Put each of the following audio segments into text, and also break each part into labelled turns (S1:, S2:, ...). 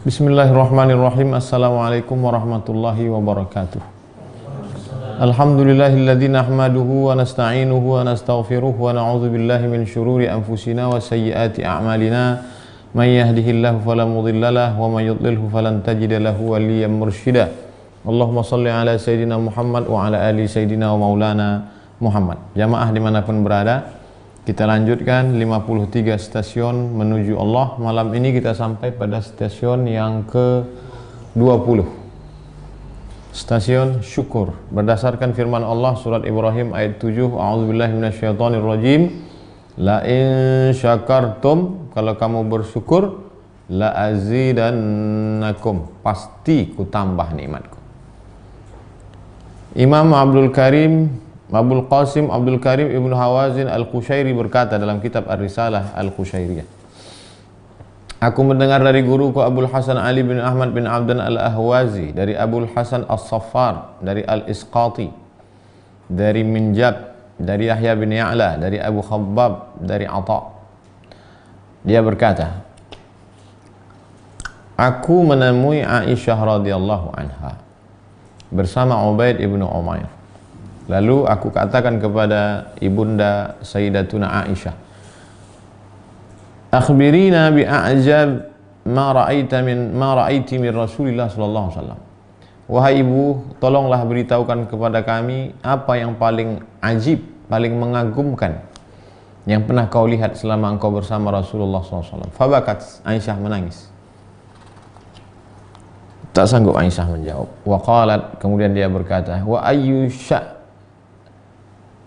S1: Bismillahirrahmanirrahim. Assalamualaikum warahmatullahi wabarakatuh. Alhamdulillahilladzi nahmaduhu wa nasta'inuhu wa nastaghfiruh wa na'udzu billahi min syururi anfusina wa sayyiati a'malina. May yahdihillahu fala mudhillalah wa may yudlilhu falan tajida lahu waliyyan mursyida. Allahumma shalli ala sayidina Muhammad wa ala ali sayidina wa maulana Muhammad. Jamaah dimanapun berada, kita lanjutkan 53 stasiun menuju Allah. Malam ini kita sampai pada stasiun yang ke-20, stasiun syukur. Berdasarkan firman Allah surat Ibrahim ayat 7, A'udzubillahi minasyaitonirrajim. La in syakartum, kalau kamu bersyukur, la azidannakum, pasti ku tambah nikmatku. Imam Abdul Qasim Abdul Karim Ibnu Hawazin Al-Qushairi berkata dalam kitab Ar-Risalah Al-Qushairiyah, aku mendengar dari guruku Abul Hasan Ali bin Ahmad bin Abdan Al-Ahwazi, dari Abul Hasan As-Saffar, dari Al-Isqati, dari Minjab, dari Yahya bin Ya'la, dari Abu Khabbab, dari Atha. Dia berkata, aku menemui Aisyah radhiyallahu anha bersama Ubaid ibnu Umair. Lalu aku katakan kepada ibunda Sayyidatuna Aisyah, akhbirina bi a'jab ma ra'aiti min Rasulillah sallallahu alaihi wasallam. Wahai ibu, tolonglah beritahukan kepada kami apa yang paling ajib, paling mengagumkan yang pernah kau lihat selama engkau bersama Rasulullah sallallahu alaihi wasallam. Fabakat, Aisyah menangis. Tak sanggup Aisyah menjawab. Wa qalat, kemudian dia berkata, wa ayyu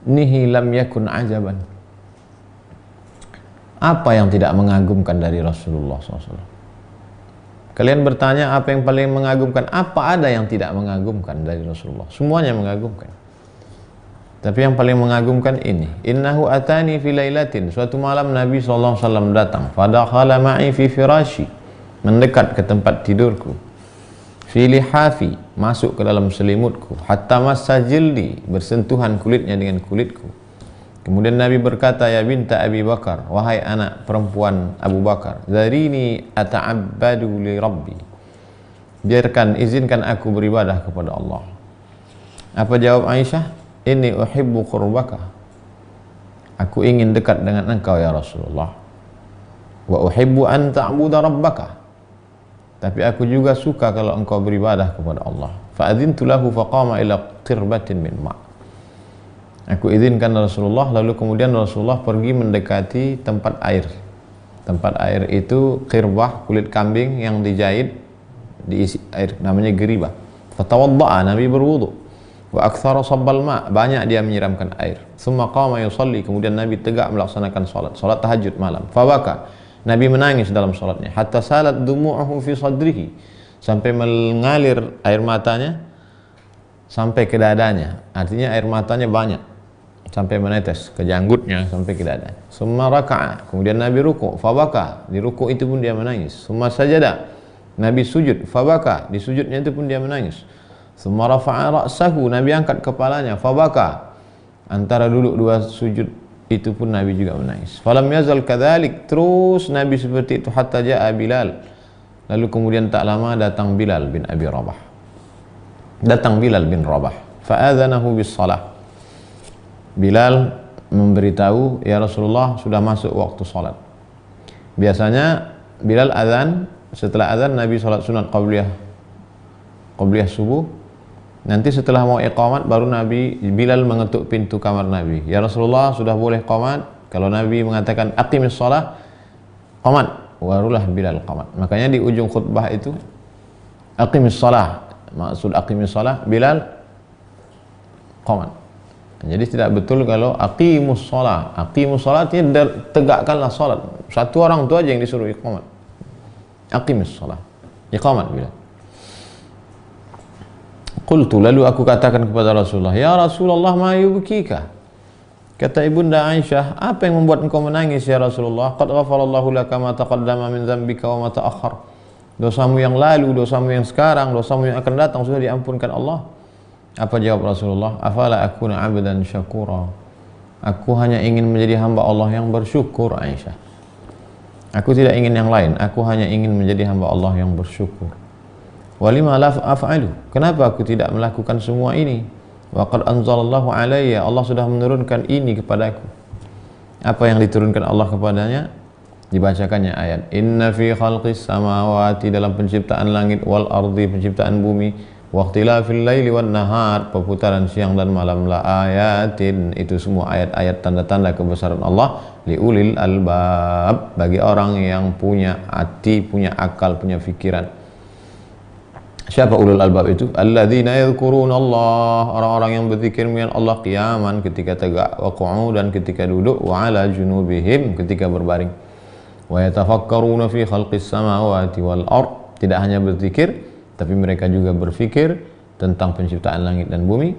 S1: nihi lam yakun ajaban. Apa yang tidak mengagumkan dari Rasulullah SAW? Kalian bertanya apa yang paling mengagumkan? Apa ada yang tidak mengagumkan dari Rasulullah? Semuanya mengagumkan. Tapi yang paling mengagumkan ini, innahu atani fi lailatin, suatu malam Nabi SAW datang, fadakhala ma'i fi firashi, mendekat ke tempat tidurku, fi lihafi, masuk ke dalam selimutku, hatta massa jildi, bersentuhan kulitnya dengan kulitku. Kemudian Nabi berkata, ya binta Abi Bakar, wahai anak perempuan Abu Bakar, dharini ata'abbadu li Rabbi, izinkan aku beribadah kepada Allah. Apa jawab Aisyah? Inni uhibbu qurbaka, aku ingin dekat dengan engkau ya Rasulullah. Wa uhibbu an ta'buda rabbaka, tapi aku juga suka kalau engkau beribadah kepada Allah. Fa'adzintu lahu faqama ila qirbatin min ma', aku izinkan Rasulullah, lalu kemudian Rasulullah pergi mendekati tempat air. Tempat air itu qirbah, kulit kambing yang dijahit, diisi air, namanya geribah. Fatawadda'a, Nabi berwudu. Wa aktsara sabbal ma', banyak dia menyiramkan air. Tsumma qama yusalli, kemudian Nabi tegak melaksanakan salat tahajud malam. Fabaka, Nabi menangis dalam salatnya, hatta salat dumu'uhu fi sadrihi, sampai mengalir air matanya sampai ke dadanya. Artinya air matanya banyak sampai menetes ke janggutnya sampai ke dadanya. Summa raka'a, kemudian Nabi ruku', fabaka, di ruku' itu pun dia menangis. Summa sajada, Nabi sujud, fabaka, di sujudnya itu pun dia menangis. Summa rafa'a ra'sahu, Nabi angkat kepalanya, fabaka, antara duduk dua sujud itu pun Nabi juga menangis. Falam yazal kadzalik, terus Nabi seperti itu hatta ja'a Bilal. Lalu kemudian tak lama datang Bilal bin Abi Rabah. Datang Bilal bin Rabah. Fa'adzanahu bis salah. Bilal memberitahu, ya Rasulullah, sudah masuk waktu salat. Biasanya Bilal azan, setelah azan Nabi salat sunat qabliyah subuh. Nanti setelah mau iqamat baru Bilal mengetuk pintu kamar Nabi. Ya Rasulullah, sudah boleh qamat. Kalau Nabi mengatakan aqimis shalah, qamat, barulah Bilal qamat. Makanya di ujung khutbah itu aqimis shalah, maksud aqimis shalah, Bilal qamat. Jadi tidak betul kalau aqimus shalah. Aqimus shalah artinya tegakkanlah salat. Satu orang itu aja yang disuruh iqamat. Aqimis shalah, iqamat Bilal. Qultu, lalu aku katakan kepada Rasulullah, ya Rasulullah, ma yubkika? Kata ibunda Aisyah, apa yang membuat engkau menangis ya Rasulullah? Qad ghafarallahu laka ma taqaddama min dzambika wa ma ta'akhkhar. Dosamu yang lalu, dosamu yang sekarang, dosamu yang akan datang sudah diampunkan Allah. Apa jawab Rasulullah? Afala akuna 'abdan syakura. Aku hanya ingin menjadi hamba Allah yang bersyukur, Aisyah. Aku tidak ingin yang lain, aku hanya ingin menjadi hamba Allah yang bersyukur. Walima la af'alu, kenapa aku tidak melakukan semua ini? Wa qad anzalallahu alayya, Allah sudah menurunkan ini kepadaku. Apa yang diturunkan Allah kepadanya? Dibacakannya ayat inna fi khalqis samawati, dalam penciptaan langit, wal ardi, penciptaan bumi, waqtilafil laili wan nahar, perputaran siang dan malam, la ayatin, itu semua ayat-ayat tanda-tanda kebesaran Allah, liulil albab, bagi orang yang punya hati, punya akal, punya fikiran. Siapa ulul albab itu? Alladzina yadhkuruna Allah, orang-orang yang berzikir mengingat Allah qiyaman, ketika tegak, wa qu'udan, ketika duduk, wa ala junubihim, ketika berbaring, wa yatafakkaruna fi khalqis samawati wal ard, tidak hanya berzikir tapi mereka juga berfikir tentang penciptaan langit dan bumi.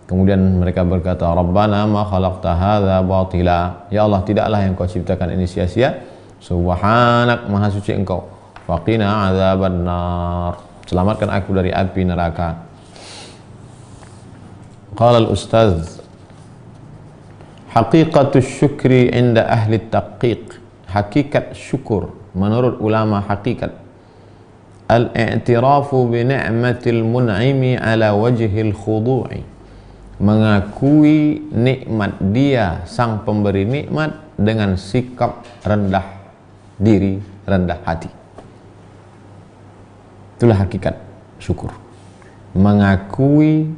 S1: Kemudian mereka berkata, Rabbana ma khalaqta hadza batila, ya Allah, tidaklah yang kau ciptakan ini sia-sia, subhanak, maha suci engkau, faqina adzaban nar, selamatkan aku dari api neraka. Qala al-ustaz, haqiqatus syukri inda ahli taqiq, hakikat syukur menurut ulama hakikat, al-i'tirafu bi ni'matil mun'imi ala wajhil khudu'i, mengakui nikmat dia sang pemberi nikmat dengan sikap rendah diri, rendah hati. Itulah hakikat syukur, mengakui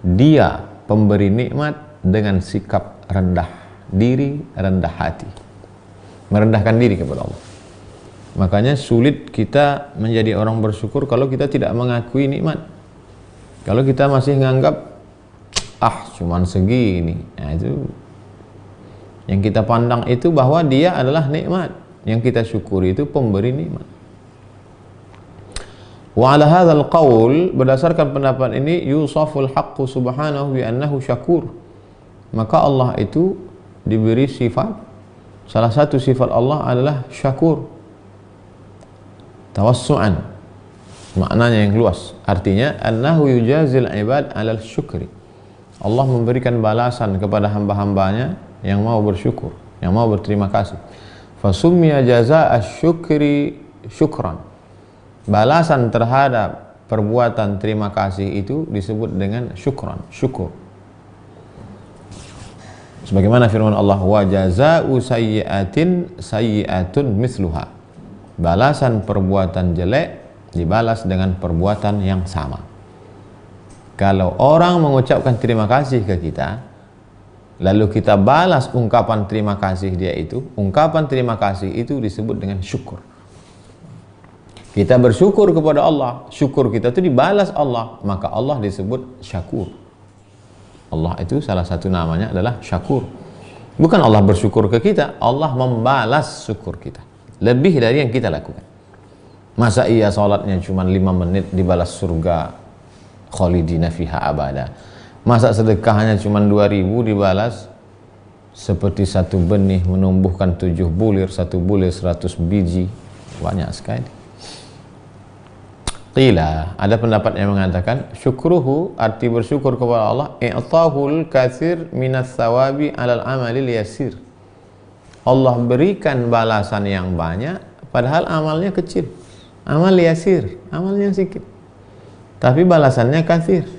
S1: dia pemberi nikmat dengan sikap rendah diri, rendah hati, merendahkan diri kepada Allah. Makanya sulit kita menjadi orang bersyukur kalau kita tidak mengakui nikmat. Kalau kita masih menganggap cuman segini, nah itu yang kita pandang itu bahwa dia adalah nikmat, yang kita syukuri itu pemberi nikmat. Wa ala hadzal qaul, berdasarkan pendapat ini, yusaful haqqu subhanahu bi annahu syakur, maka Allah itu diberi sifat, salah satu sifat Allah adalah syakur, tawassu'an, maknanya yang luas, artinya annahu yujazil ibad alal syukri, Allah memberikan balasan kepada hamba-hambanya yang mau bersyukur, yang mau berterima kasih. Fasummiya jazaa syukri syukran, balasan terhadap perbuatan terima kasih itu disebut dengan syukran, syukur. Sebagaimana firman Allah, wa jazaa'u sayyi'atin sayyi'atun mithluha, balasan perbuatan jelek dibalas dengan perbuatan yang sama. Kalau orang mengucapkan terima kasih ke kita, lalu kita balas ungkapan terima kasih dia itu, ungkapan terima kasih itu disebut dengan syukur. Kita bersyukur kepada Allah, syukur kita itu dibalas Allah, maka Allah disebut syakur. Allah itu salah satu namanya adalah syakur. Bukan Allah bersyukur ke kita, Allah membalas syukur kita lebih dari yang kita lakukan. Masa iya sholatnya cuma 5 menit dibalas surga khalidina fiha abada? Masa sedekahnya cuma 2.000 dibalas seperti satu benih menumbuhkan 7 bulir, satu bulir 100 biji? Banyak sekali. Qila, ada pendapat yang mengatakan syukruhu, arti bersyukur kepada Allah, i'tahul katsir minas thawabi alal amalil yasir, Allah berikan balasan yang banyak padahal amalnya kecil, amal yasir, amalnya sedikit, tapi balasannya katsir.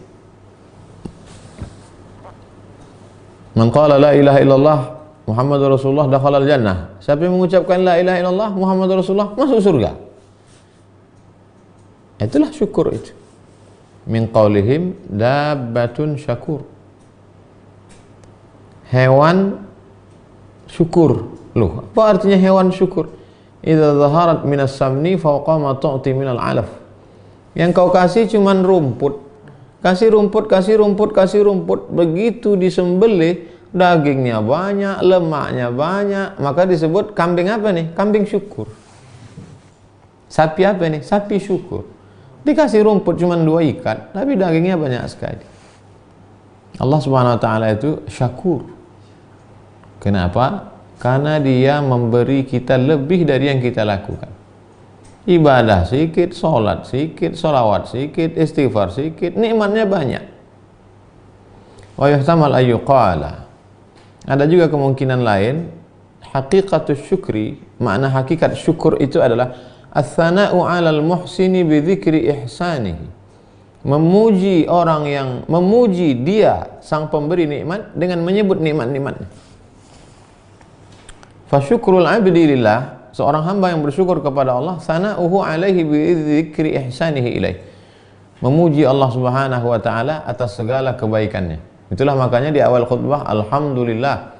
S1: Man qala la ilaha illallah Muhammadur Rasulullah dakhalal jannah, siapa yang mengucapkan la ilaha illallah Muhammadur Rasulullah masuk surga. Itulah syukur itu. Min qaulihim dabbatun syakur, hewan syukur. Loh, apa artinya hewan syukur? Idza zaharat minas samni fawqa ma tu'ti minal alaf, yang kau kasih cuman rumput, kasih rumput, kasih rumput, kasih rumput, begitu disembelih dagingnya banyak, lemaknya banyak, maka disebut kambing apa nih? Kambing syukur. Sapi apa nih? Sapi syukur. Dikasih rumput cuma 2 ikat, tapi dagingnya banyak sekali. Allah Subhanahu wa taala itu syakur. Kenapa? Karena dia memberi kita lebih dari yang kita lakukan. Ibadah sedikit, sholat sedikit, sholawat sedikit, istighfar sedikit, nikmatnya banyak. Wa yuhtamal ayyuqala, ada juga kemungkinan lain, haqiqatus syukri, makna hakikat syukur itu adalah ats-tsana'u 'alal muhsini bi dzikri ihsanihi. Memuji orang yang memuji dia sang pemberi nikmat dengan menyebut nikmat-nikmatnya. Fa syukrul 'abdi lillah, seorang hamba yang bersyukur kepada Allah, sana'uhu 'alaihi bi dzikri ihsanihi ilaih. Memuji Allah Subhanahu wa taala atas segala kebaikannya. Itulah makanya di awal khutbah alhamdulillah.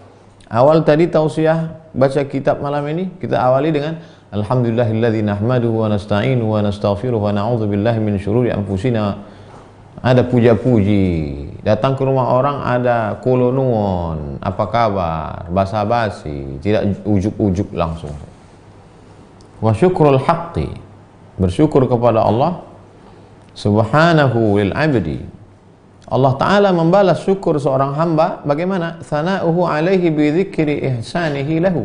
S1: Awal tadi tausiah baca kitab malam ini kita awali dengan alhamdulillahilladzi nahmaduhu wa nasta'inu wa nastaghfiruh wa na'udzu billahi min syururi anfusina. Ada puja-puji, datang ke rumah orang ada kulo nuwun, apa kabar, basa-basi, tidak ujuk-ujuk langsung. Wa syukrul haqqi, bersyukur kepada Allah subhanahu lil abdi. Allah Ta'ala membalas syukur seorang hamba bagaimana? Tsana'uhu alaihi bi dzikri ihsanihi lahu.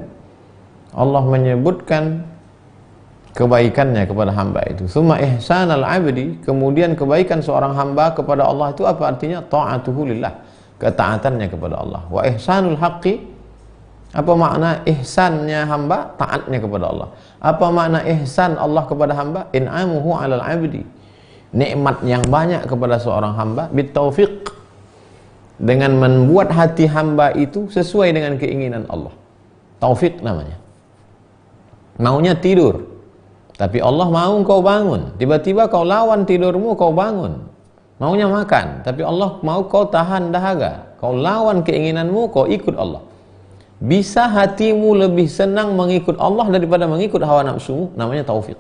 S1: Allah menyebutkan kebaikannya kepada hamba itu. Tsumma ihsanal abdi, kemudian kebaikan seorang hamba kepada Allah itu apa artinya? Ta'atuhu lillah, ketaatannya kepada Allah. Wa ihsanul haqqi, apa makna ihsannya hamba? Taatnya kepada Allah. Apa makna ihsan Allah kepada hamba? In'amuhu 'alal abdi, nikmat yang banyak kepada seorang hamba bitaufiq, dengan membuat hati hamba itu sesuai dengan keinginan Allah. Taufik namanya. Maunya tidur, tapi Allah mau kau bangun. Tiba-tiba kau lawan tidurmu, kau bangun. Maunya makan, tapi Allah mau kau tahan dahaga. Kau lawan keinginanmu, kau ikut Allah. Bisa hatimu lebih senang mengikut Allah daripada mengikut hawa nafsumu, namanya taufik.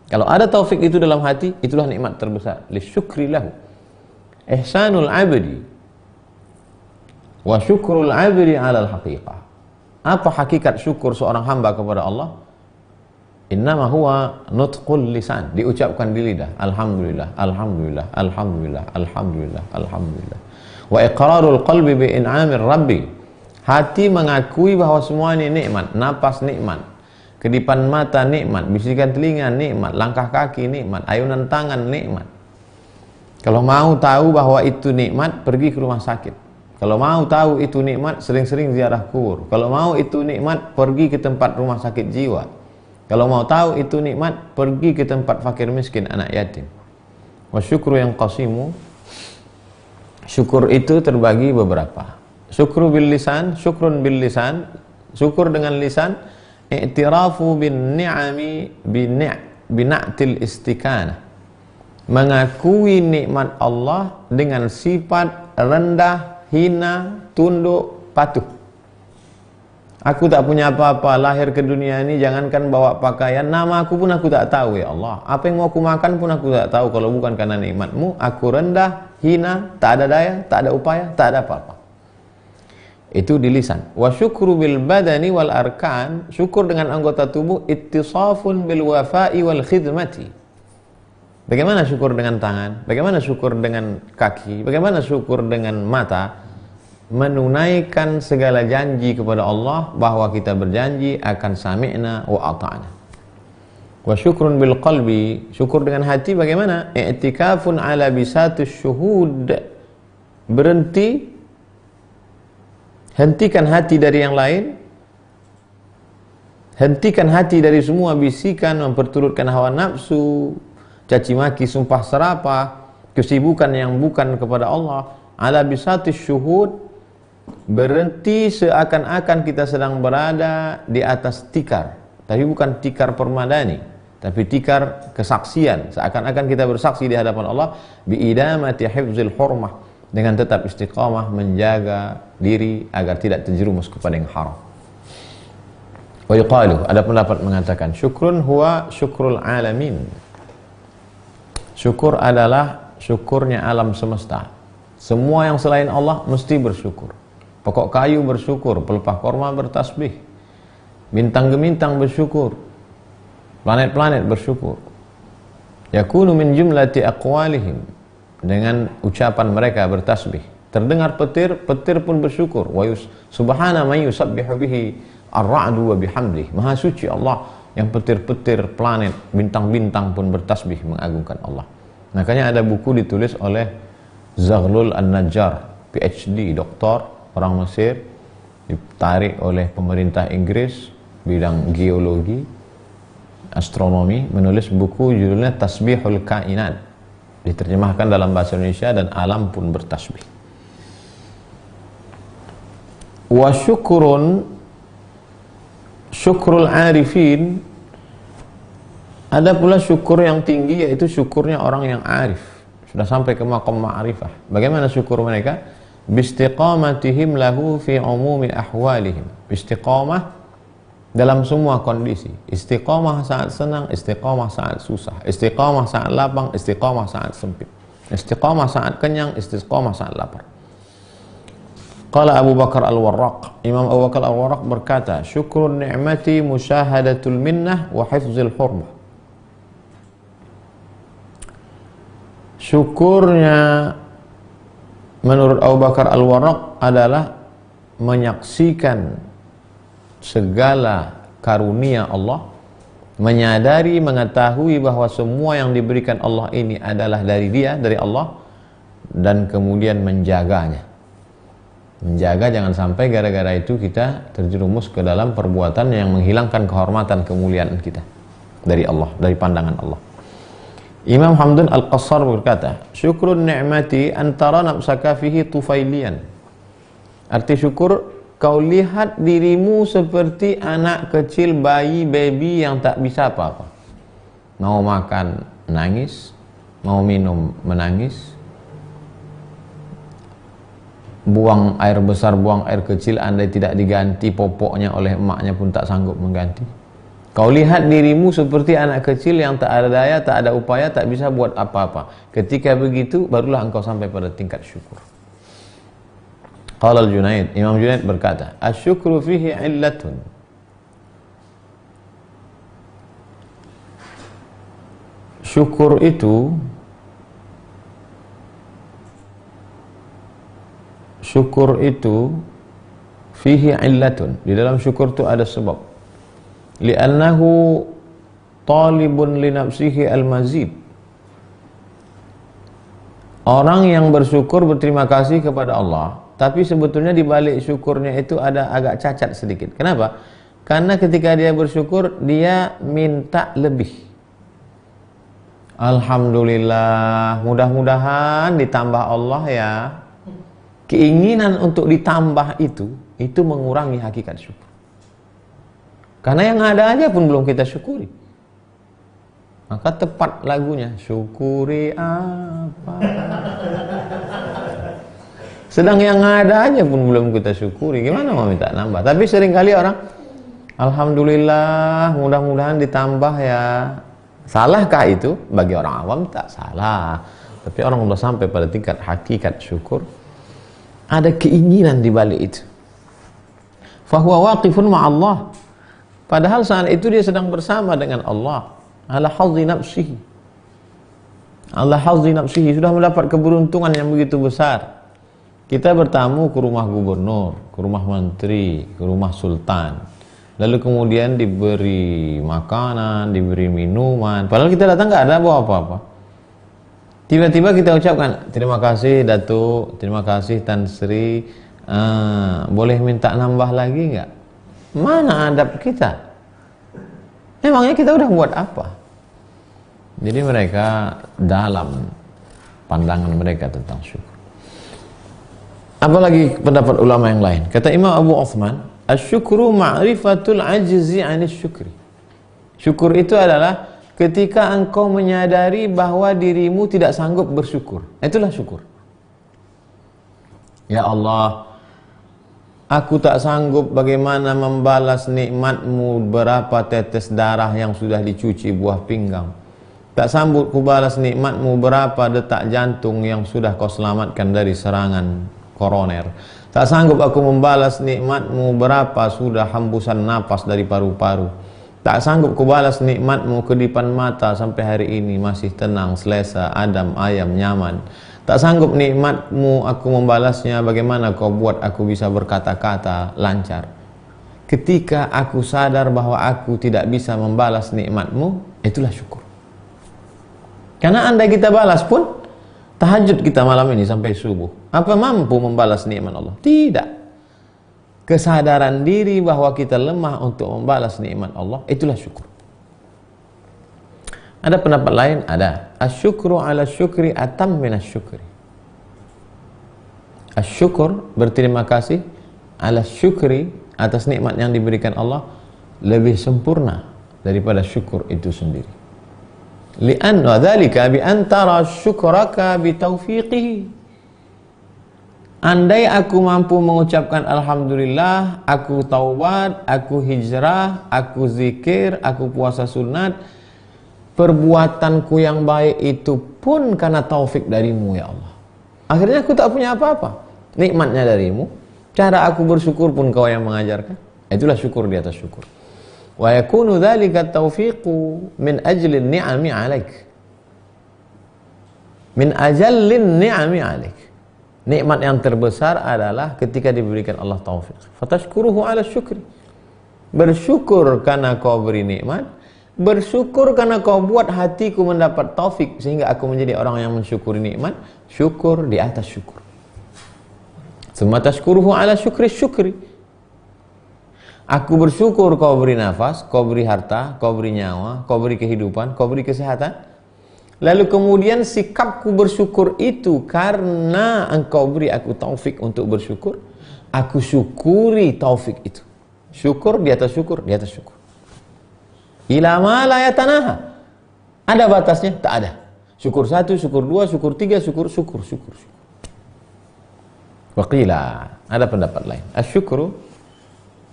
S1: Kalau ada taufik itu dalam hati, itulah nikmat terbesar. Lisyukri lahu. Ihsanul abdi wa syukrul abdi 'alal haqiqah. Apa hakikat syukur seorang hamba kepada Allah? Innama huwa nutqul lisan, diucapkan di lidah. Alhamdulillah, alhamdulillah, alhamdulillah, alhamdulillah, alhamdulillah. Wa iqrarul qalbi bi in'amir rabbi. Hati mengakui bahwa semua ini nikmat, napas nikmat, kedipan mata nikmat, bisikan telinga nikmat, langkah kaki nikmat, ayunan tangan nikmat. Kalau mau tahu bahwa itu nikmat, pergi ke rumah sakit. Kalau mau tahu itu nikmat, sering-sering ziarah kubur. Kalau mau itu nikmat, pergi ke tempat rumah sakit jiwa. Kalau mau tahu itu nikmat, pergi ke tempat fakir miskin, anak yatim. Wa syukru yang qasimu, syukur itu terbagi beberapa. Syukru bil lisan, syukrun bil lisan, syukur dengan lisan, i'tirafu bin ni'ami bina'til istiqanah, mengakui nikmat Allah dengan sifat rendah, hina, tunduk, patuh. Aku tak punya apa-apa, lahir ke dunia ini jangankan bawa pakaian, nama aku pun aku tak tahu ya Allah. Apa yang mau aku makan pun aku tak tahu kalau bukan karena nikmatmu. Aku rendah, hina, tak ada daya, tak ada upaya, tak ada apa-apa. Itu di lisan. Wa syukru bil badani wal arkan, syukur dengan anggota tubuh, ittisafun bil wafa'i wal khidmati. Bagaimana syukur dengan tangan? Bagaimana syukur dengan kaki? Bagaimana syukur dengan mata? Menunaikan segala janji kepada Allah, bahwa kita berjanji akan sami'na wa ata'na. Wa syukrun bil qalbi, syukur dengan hati bagaimana? I'tikafun ala bisatus syuhud, berhenti, hentikan hati dari yang lain, hentikan hati dari semua bisikan memperturutkan hawa nafsu, caci maki, sumpah serapah, kesibukan yang bukan kepada Allah. Ala bisatus syuhud, berhenti seakan-akan kita sedang berada di atas tikar, tapi bukan tikar permadani, tapi tikar kesaksian, seakan-akan kita bersaksi di hadapan Allah, biidamati hifzil hurmah, dengan tetap istiqamah menjaga diri agar tidak terjerumus kepada yang haram. Wa yuqalu, ada pendapat mengatakan syukrun huwa syukrul alamin, syukur adalah syukurnya alam semesta. Semua yang selain Allah mesti bersyukur. Pokok kayu bersyukur, pelepah korma bertasbih, bintang gemintang bersyukur, planet-planet bersyukur. Yakunu min jumlati aqwalihim, dengan ucapan mereka bertasbih. Terdengar petir, petir pun bersyukur. Wa subhana man yusabbihu bihi ar-ra'du wa bihamdih. Maha suci Allah yang petir-petir, planet, bintang-bintang pun bertasbih mengagungkan Allah. Makanya ada buku ditulis oleh Zaghlul An-Najjar, PhD, doktor orang Mesir, ditarik oleh pemerintah Inggris bidang geologi, astronomi, menulis buku judulnya Tasbihul Kainat, diterjemahkan dalam bahasa Indonesia dan alam pun bertasbih. Wa syukrul arifin, ada pula syukur yang tinggi, yaitu syukurnya orang yang arif, sudah sampai ke maqam ma'rifah. Bagaimana syukur mereka? Bistiqamatihim lahu fi umumi ahwalihim, istiqamah dalam semua kondisi. Istiqamah saat senang, istiqamah saat susah, istiqamah saat lapang, istiqamah saat sempit, istiqamah saat kenyang, istiqamah saat lapar. Qala Abu Bakar Al-Warraq, Imam Abu Bakar Al-Warraq berkata, syukrun ni'mati musyahadatul minnah wa hifzil hurmah. Syukurnya menurut Abu Bakar Al-Warraq adalah menyaksikan segala karunia Allah, menyadari, mengetahui bahwa semua yang diberikan Allah ini adalah dari Dia, dari Allah, dan kemudian menjaganya. Menjaga jangan sampai gara-gara itu kita terjerumus ke dalam perbuatan yang menghilangkan kehormatan, kemuliaan kita dari Allah, dari pandangan Allah. Imam Hamdan Al-Qassar berkata, syukrun ni'mati antara nafsaka fihi tufailian. Arti syukur, kau lihat dirimu seperti anak kecil, bayi, baby yang tak bisa apa-apa. Mau makan, menangis. Mau minum, menangis. Buang air besar, buang air kecil, andai tidak diganti popoknya oleh emaknya pun tak sanggup mengganti. Kau lihat dirimu seperti anak kecil yang tak ada daya, tak ada upaya, tak bisa buat apa-apa. Ketika begitu, barulah engkau sampai pada tingkat syukur. Qala al-Junaid, Imam Junaid berkata, asyukru fihi illatun. Syukur itu fihi illatun. Di dalam syukur itu ada sebab. Li'annahu talibun li nafsihi al-mazid. Orang yang bersyukur, berterima kasih kepada Allah, tapi sebetulnya di balik syukurnya itu ada agak cacat sedikit. Kenapa? Karena ketika dia bersyukur, dia minta lebih. Alhamdulillah, mudah-mudahan ditambah Allah ya. Keinginan untuk ditambah itu mengurangi hakikat syukur. Karena yang ada aja pun belum kita syukuri. Maka tepat lagunya, syukuri apa. Sedang yang ada aja pun belum kita syukuri, gimana mau minta nambah? Tapi seringkali orang, alhamdulillah, mudah-mudahan ditambah ya. Salahkah itu? Bagi orang awam tak salah. Tapi orang sudah sampai pada tingkat hakikat syukur, ada keinginan di balik itu. Fahuwa waqifun ma'allah. Padahal saat itu dia sedang bersama dengan Allah. Ala hadzi nafsihi. Allah hadzi nafsihi, sudah mendapat keberuntungan yang begitu besar. Kita bertamu ke rumah gubernur, ke rumah menteri, ke rumah sultan. Lalu kemudian diberi makanan, diberi minuman. Padahal kita datang nggak ada bawa apa-apa. Tiba-tiba kita ucapkan, terima kasih Datuk, terima kasih Tan Sri. Boleh minta nambah lagi nggak? Mana adab kita? Memangnya kita udah buat apa? Jadi mereka dalam pandangan mereka tentang syukur. Apalagi pendapat ulama yang lain. Kata Imam Abu Uthman, asyukru ma'rifatul ajzi 'anis syukri. Syukur itu adalah ketika engkau menyadari bahwa dirimu tidak sanggup bersyukur. Itulah syukur. Ya Allah, aku tak sanggup bagaimana membalas nikmatmu berapa tetes darah yang sudah dicuci buah pinggang. Tak sanggup ku balas nikmatmu berapa detak jantung yang sudah kau selamatkan dari serangan koroner. Tak sanggup aku membalas nikmatmu berapa sudah hembusan napas dari paru-paru. Tak sanggup ku balas nikmatmu kedipan mata sampai hari ini masih tenang, selesa, adem, ayam, nyaman. Tak sanggup nikmatmu aku membalasnya bagaimana kau buat aku bisa berkata-kata lancar. Ketika aku sadar bahwa aku tidak bisa membalas nikmatmu, itulah syukur. Karena andai kita balas pun, tahajud kita malam ini sampai subuh, apa mampu membalas nikmat Allah? Tidak. kesadaran diri bahwa kita lemah untuk membalas nikmat Allah, itulah syukur. Ada pendapat lain? Ada. Asyukru ala syukri atam minas syukri. Asyukur, berterima kasih, ala syukri, atas nikmat yang diberikan Allah, lebih sempurna daripada syukur itu sendiri. Li'anna dzalika bi antara syukraka bi taufiqihi. Andai aku mampu mengucapkan alhamdulillah, aku taubat, aku hijrah, aku zikir, aku puasa sunat, perbuatanku yang baik itu pun karena taufik darimu ya Allah. Akhirnya aku tak punya apa-apa, nikmatnya darimu. Cara aku bersyukur pun kau yang mengajarkan. Itulah syukur di atas syukur. Wa yakunu dzalika taufiqu min ajli ni'ami 'alaik. Min ajallin ni'ami 'alaik. Nikmat yang terbesar adalah ketika diberikan Allah taufik. Fatashkuruhu 'ala syukri. Bersyukur karena kau beri nikmat, bersyukur karena kau buat hatiku mendapat taufik sehingga aku menjadi orang yang mensyukuri nikmat. Syukur di atas syukur. Tsumma tashkuruhu 'ala syukri syukri. Aku bersyukur kau beri nafas, kau beri harta, kau beri nyawa, kau beri kehidupan, kau beri kesehatan. Lalu kemudian sikapku bersyukur itu karena engkau beri aku taufik untuk bersyukur. Aku syukuri taufik itu. Syukur di atas syukur, di atas syukur. Ila ma la yatanaha. Ada batasnya? Tak ada. Syukur 1, syukur 2, syukur 3, syukur. Waqila, ada pendapat lain. Asyukru,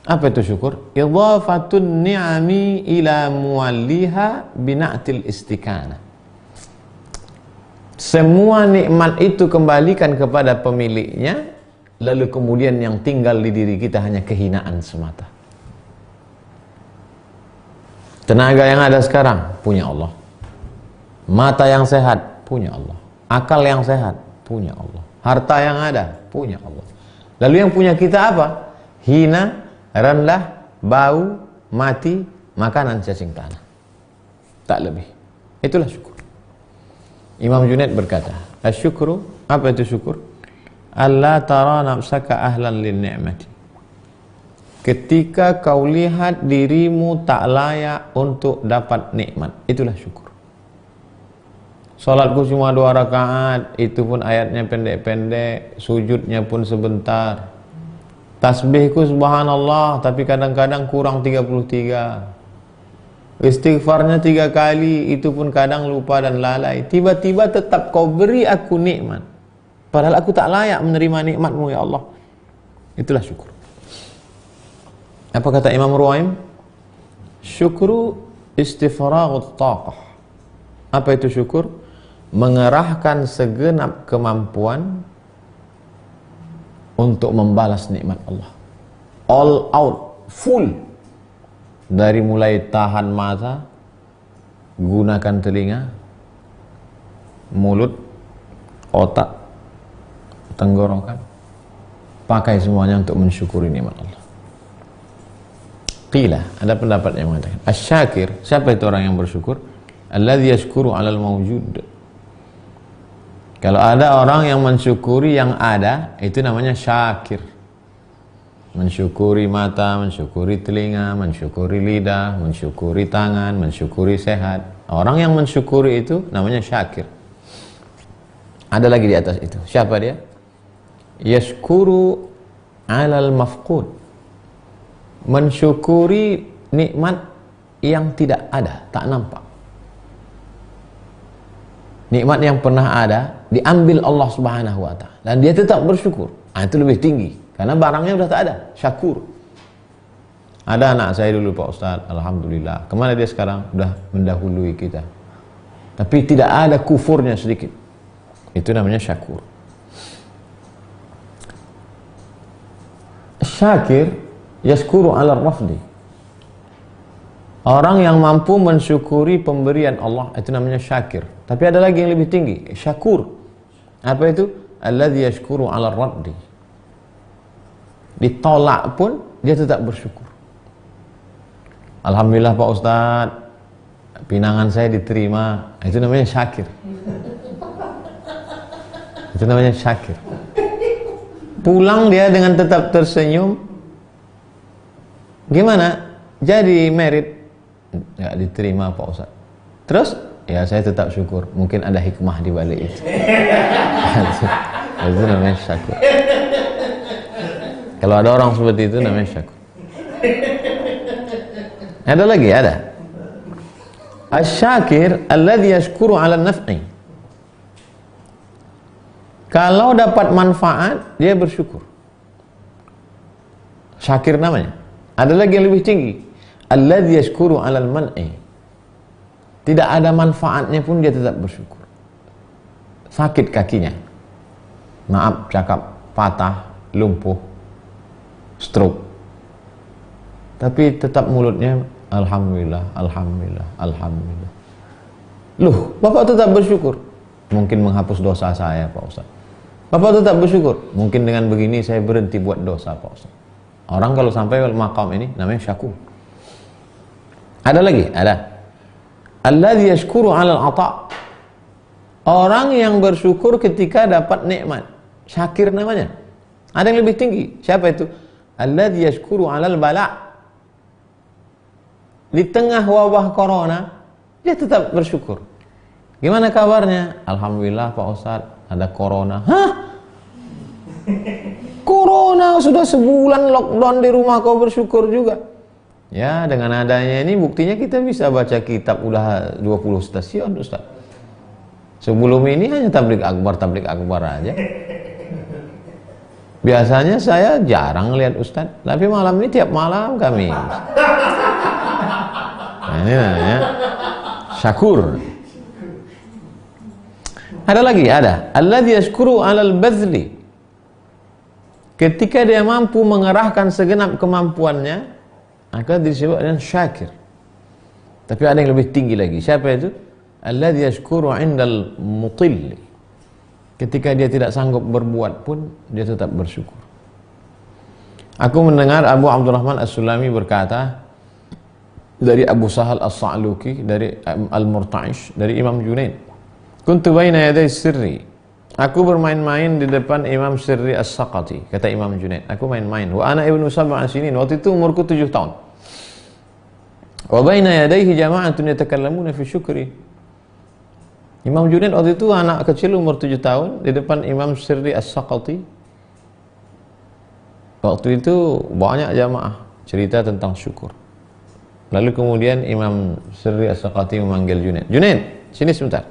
S1: apa itu syukur? Idhafatun ni'ami ila muwalliha bina'til istikana. Semua nikmat itu kembalikan kepada pemiliknya, lalu kemudian yang tinggal di diri kita hanya kehinaan semata. Tenaga yang ada sekarang punya Allah. Mata yang sehat punya Allah. Akal yang sehat punya Allah. Harta yang ada punya Allah. Lalu yang punya kita apa? Hina, rendah, bau, mati, makanan cacing tanah. Tak lebih. Itulah syukur. Imam Junaid berkata, asyukru, apa itu syukur? Alla tara nafsaka ahlan lin ni'mati. Ketika kau lihat dirimu tak layak untuk dapat nikmat, itulah syukur. Salatku cuma 2 rakaat, itu pun ayatnya pendek-pendek, sujudnya pun sebentar. Tasbihku subhanallah, tapi kadang-kadang kurang 33. Istighfarnya 3 kali, itu pun kadang lupa dan lalai. Tiba-tiba tetap kau beri aku nikmat, padahal aku tak layak menerima nikmatmu ya Allah. Itulah syukur. Apa kata Imam Ruwaim? Syukru istifraghut taqah. Apa itu syukur? Mengerahkan segenap kemampuan untuk membalas nikmat Allah. All out, full. Dari mulai tahan mata, gunakan telinga, mulut, otak, tenggorokan, pakai semuanya untuk mensyukuri nikmat Allah. Qila, ada pendapat yang mengatakan, asyakir, siapa itu orang yang bersyukur? Alladzi yashkuru 'alal mawjud. Kalau ada orang yang mensyukuri yang ada, itu namanya syakir. Mensyukuri mata, mensyukuri telinga, mensyukuri lidah, mensyukuri tangan, mensyukuri sehat. Orang yang mensyukuri itu namanya syakir. Ada lagi di atas itu. Siapa dia? Yashkuru 'alal mafqud. Mensyukuri nikmat yang tidak ada, tak nampak. Nikmat yang pernah ada diambil Allah Subhanahu wa ta'ala dan dia tetap bersyukur. Itu lebih tinggi karena barangnya sudah tak ada. Syakur. Ada anak saya dulu Pak Ustaz, alhamdulillah. Kemana dia sekarang? Sudah mendahului kita. Tapi tidak ada kufurnya sedikit. Itu namanya syakur. Syakir yashkuru 'ala rafdi. Orang yang mampu mensyukuri pemberian Allah, itu namanya syakir. Tapi ada lagi yang lebih tinggi, syakur. Apa itu? Alladzi yashkuru 'ala raddi. Ditolak pun dia tetap bersyukur. Alhamdulillah Pak Ustaz, pinangan saya diterima. Itu namanya syakir. Itu namanya syakir. Pulang dia dengan tetap tersenyum, Gimana? Jadi merit nggak diterima Pak Ustaz. Terus ya saya tetap syukur. Mungkin ada hikmah di balik itu. Itu namanya syukur. Kalau ada orang seperti itu namanya syukur. Ada lagi, ada. Asy-syakir alladzi yashkuru 'ala an-naf'i. Kalau dapat manfaat, dia bersyukur. Syakir namanya. Ada lagi yang lebih tinggi. Alladzi yashkuru 'ala al-man'i. Tidak ada manfaatnya pun dia tetap bersyukur. Sakit kakinya. Maaf cakap, patah, lumpuh, stroke. Tapi tetap mulutnya alhamdulillah, alhamdulillah, alhamdulillah. Loh, Bapak tetap bersyukur. Mungkin menghapus dosa saya, Pak Ustaz. Bapak tetap bersyukur. Mungkin dengan begini saya berhenti buat dosa, Pak Ustaz. Orang kalau sampai maqam ini namanya syakur. Ada lagi? Ada. Alladzi yashkuru 'alal 'ata'. Orang yang bersyukur ketika dapat nikmat. Syakir namanya. Ada yang lebih tinggi. Siapa itu? Alladzi yashkuru 'alal bala'. Di tengah wabah corona, dia tetap bersyukur. Gimana kabarnya? Alhamdulillah Pak Ustadz, ada corona. Hah? Corona sudah sebulan lockdown di rumah kau bersyukur juga. Ya, dengan adanya ini buktinya kita bisa baca kitab udah 20 stasiun Ustaz. Sebelum ini hanya tablik akbar aja. Biasanya saya jarang lihat Ustaz, tapi malam ini tiap malam kami. Nah, ini namanya syakur. Ada lagi, ada. Alladzi yashkuru 'alal badli. Ketika dia mampu mengerahkan segenap kemampuannya, maka disebut dengan syakir. Tapi ada yang lebih tinggi lagi. Siapa itu? Alladzi yashkuru 'indal mutil. Ketika dia tidak sanggup berbuat pun dia tetap bersyukur. Aku mendengar Abu Abdurrahman As-Sulami berkata dari Abu Sahal As-Sa'luki, dari Al-Murta'ish, dari Imam Junaid. Kuntu baina yaday sirri. Aku bermain-main di depan Imam Sirri As-Saqati, kata Imam Junaid. Aku main-main. Wa ana ibnu sab'a sinin. Waktu itu umurku 7 tahun. Wa baina yadayhi jama'atun yatakallamuna fi syukri. Imam Junaid waktu itu anak kecil umur 7 tahun di depan Imam Sirri As-Saqati. Waktu itu banyak jamaah cerita tentang syukur. Lalu kemudian Imam Sirri As-Saqati memanggil Junaid. Junaid, sini sebentar.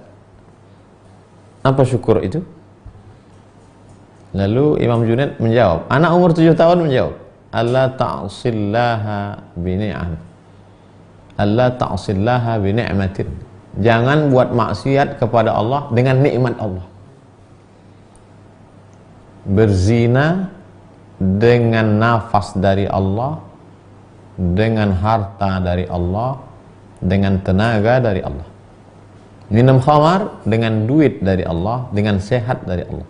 S1: Apa syukur itu? Lalu Imam Junaid menjawab, anak umur 7 tahun menjawab, alla ta'sillaha bini'am. Alla ta'sillaha bini'matin. Jangan buat maksiat kepada Allah dengan nikmat Allah. Berzina dengan nafas dari Allah, dengan harta dari Allah, dengan tenaga dari Allah. Minum khamar dengan duit dari Allah, dengan sehat dari Allah.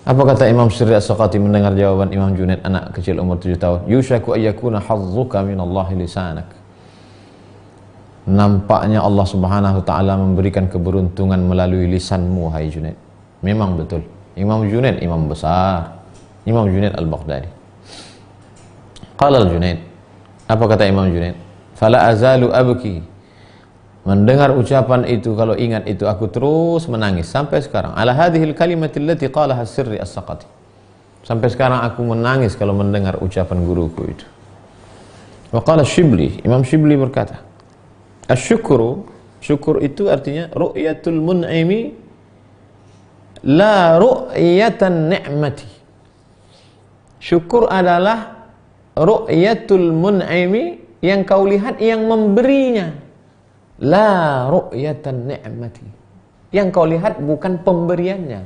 S1: Apa kata Imam Sirri As-Saqati mendengar jawaban Imam Junaid, anak kecil umur 7 tahun? Yushaku ayyakuna hazzuka minallahi lisanak. Nampaknya Allah Subhanahu wa taala memberikan keberuntungan melalui lisanmu, hai Junaid. Memang betul. Imam Junaid imam besar. Imam Junaid Al-Baghdadi. Qala Al-Junaid. Apa kata Imam Junaid? Fala azalu abki. Mendengar ucapan itu, kalau ingat itu, aku terus menangis sampai sekarang. Ala hadhil kalimati allati qalaha Sirri As-Saqati. Sampai sekarang aku menangis kalau mendengar ucapan guruku itu. Wa qala Shibli, Imam Shibli berkata, asyukru, syukur itu artinya ru'yatul mun'imi la ru'yatan ni'mati. Syukur adalah ru'yatul mun'imi, yang kau lihat yang memberinya, la ru'yatan ni'mati, yang kau lihat bukan pemberiannya,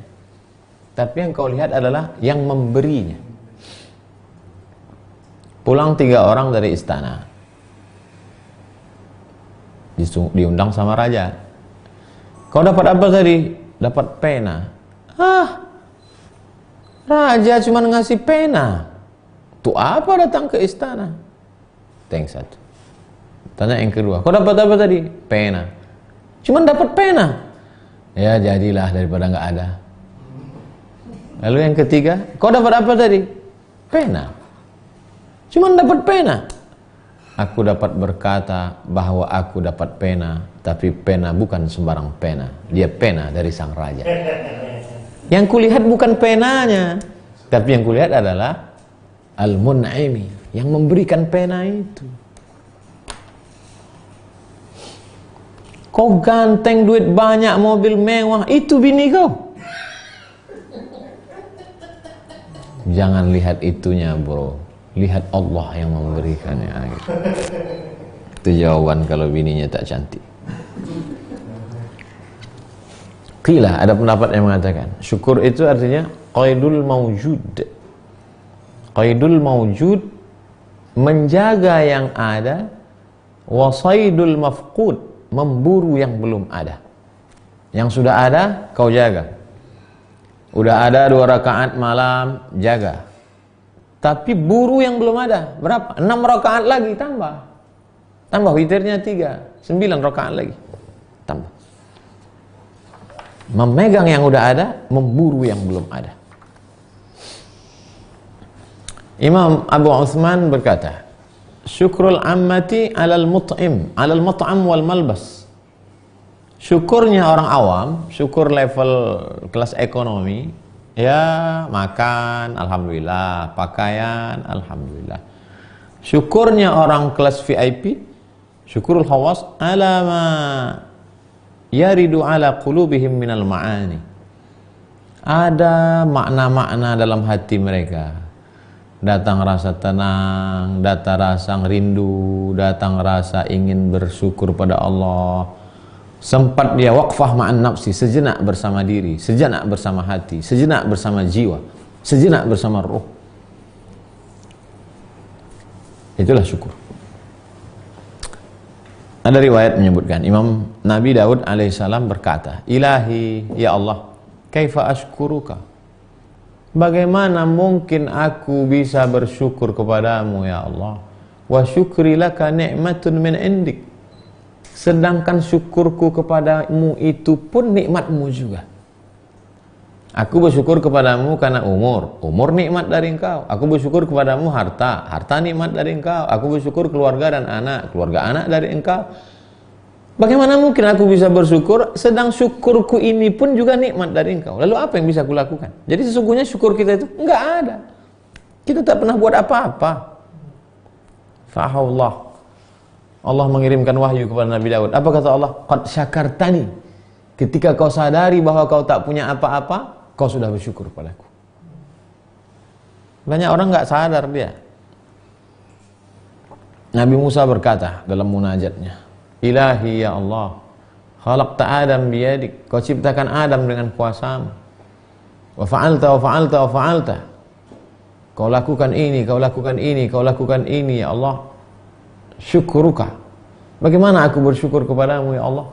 S1: tapi yang kau lihat adalah yang memberinya. Pulang 3 orang dari istana, diundang sama raja. Kau dapat apa tadi? Dapat pena. Raja cuma ngasih pena. Tuh apa datang ke istana? Thanks satu. Tanya yang kedua, kau dapat apa tadi? Pena. Cuman dapat pena. Ya jadilah daripada nggak ada. Lalu yang ketiga, kau dapat apa tadi? Pena. Cuman dapat pena. Aku dapat berkata bahwa aku dapat pena, tapi pena bukan sembarang pena. Dia pena dari sang raja. Yang kulihat bukan penanya, tapi yang kulihat adalah Al-Mun'imi, yang memberikan pena itu. Kau ganteng, duit banyak, mobil mewah, itu bini kau. Jangan lihat itunya, bro. Lihat Allah yang memberikannya. Itu jawaban kalau bininya tak cantik. Qila, ada pendapat yang mengatakan syukur itu artinya qaidul mawjud. Qaidul mawjud, menjaga yang ada, wasaidul mafqud, memburu yang belum ada. Yang sudah ada kau jaga. Udah ada 2 rakaat malam, jaga. Tapi buru yang belum ada. Berapa? 6 rakaat lagi tambah. Tambah witirnya 3, 9 rakaat lagi. Tambah. Memegang yang udah ada, memburu yang belum ada. Imam Abu Uthman berkata, syukrul ammati alal mut'im, alal mut'am wal malbas. Syukurnya orang awam, syukur level kelas ekonomi, ya makan, alhamdulillah, pakaian, alhamdulillah. Syukurnya orang kelas VIP, syukurul khawas, alama yaridu ala qulubihim minal ma'ani. Ada makna-makna dalam hati mereka. Datang rasa tenang, datang rasa rindu, datang rasa ingin bersyukur pada Allah. Sempat dia waqfah ma'an nafsi, sejenak bersama diri, sejenak bersama hati, sejenak bersama jiwa, sejenak bersama ruh. Itulah syukur. Ada riwayat menyebutkan Imam Nabi Daud alaihissalam berkata, Ilahi, ya Allah, kaifa ashkuruka? Bagaimana mungkin aku bisa bersyukur kepadamu, ya Allah? Wa syukri laka ni'matun min indik. Sedangkan syukurku kepadamu itu pun nikmatmu juga. Aku bersyukur kepadamu karena umur nikmat dari engkau. Aku bersyukur kepadamu harta nikmat dari engkau. Aku bersyukur keluarga dan anak dari engkau. Bagaimana mungkin aku bisa bersyukur sedang syukurku ini pun juga nikmat dari engkau? Lalu apa yang bisa aku lakukan? Jadi sesungguhnya syukur kita itu enggak ada. Kita tak pernah buat apa-apa. Fa'ahullah. Allah mengirimkan wahyu kepada Nabi Daud. Apa kata Allah? Qad syakartani. Ketika kau sadari bahwa kau tak punya apa-apa, kau sudah bersyukur padaku. Banyak orang nggak sadar dia. Nabi Musa berkata dalam munajatnya, Ilahi ya Allah, khalaqta Adam biyadik. Kau ciptakan Adam dengan kuasamu. Wa fa'alta wa fa'alta wa fa'alta. Kau lakukan ini, kau lakukan ini, kau lakukan ini, ya Allah. Syukuruka. Bagaimana aku bersyukur kepadamu, ya Allah?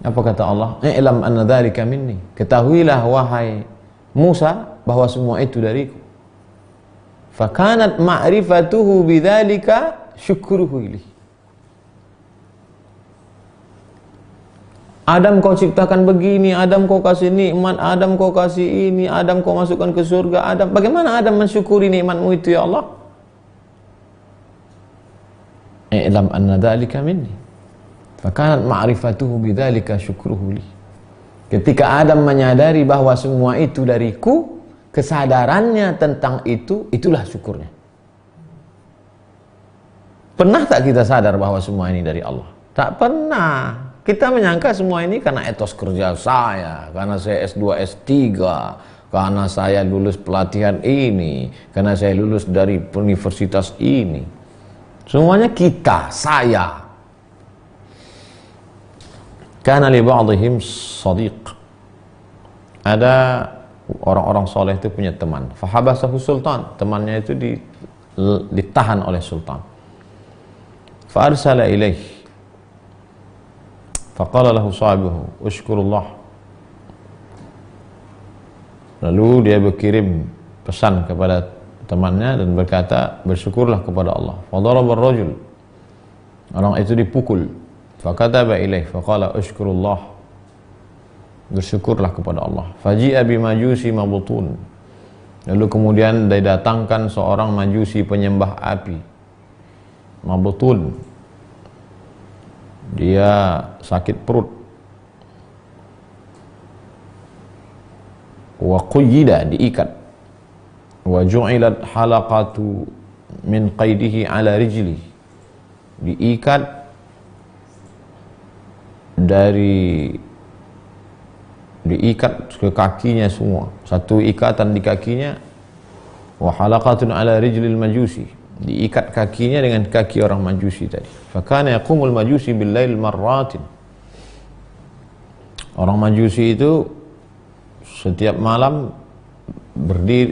S1: Apa kata Allah? I'lam anna dzalika minni. Ketahuilah wahai Musa bahwa semua itu dariku. Fakanat ma'rifatuhu bidzalika syukruhu ilaihi. Adam kau ciptakan begini, Adam kau kasih nikmat, Adam kau kasih ini, Adam kau masukkan ke surga, Adam. Bagaimana Adam mensyukuri nikmatmu itu, ya Allah? I'lam anna dzalika minni. Fakanat ma'rifatuhu bidzalika syukruhu li. Ketika Adam menyadari bahwa semua itu dariku, kesadarannya tentang itu, itulah syukurnya. Pernah tak kita sadar bahwa semua ini dari Allah? Tak pernah. Kita menyangka semua ini karena etos kerja saya, karena saya S2, S3, karena saya lulus pelatihan ini, karena saya lulus dari universitas ini. Semuanya kita, saya. Kana li ba'dihim sadiq. Ada orang-orang soleh itu punya teman. Fahabasahu sultan. Temannya itu ditahan oleh sultan. Fa'arsala ilaih. Faqala lahu sahibuhu, ushkurullah. Lalu dia berkirim pesan kepada temannya dan berkata, bersyukurlah kepada Allah. Fadaraba ar-rajul. Orang itu dipukul. Fakataba ilaih faqala ushkurullah. Bersyukurlah kepada Allah. Faji'a bimajusi mabutun. Lalu kemudian didatangkan seorang majusi penyembah api, Mabtun. Dia sakit perut. Wa quyida, diikat. Wa ju'ilat halaqatu min qaidihi ala rijli, diikat ke kakinya semua, satu ikatan di kakinya. Wa halaqatun ala rijlil majusi, diikat kakinya dengan kaki orang majusi tadi. Fakana yaqumul majusi bil lail marratin, orang majusi itu setiap malam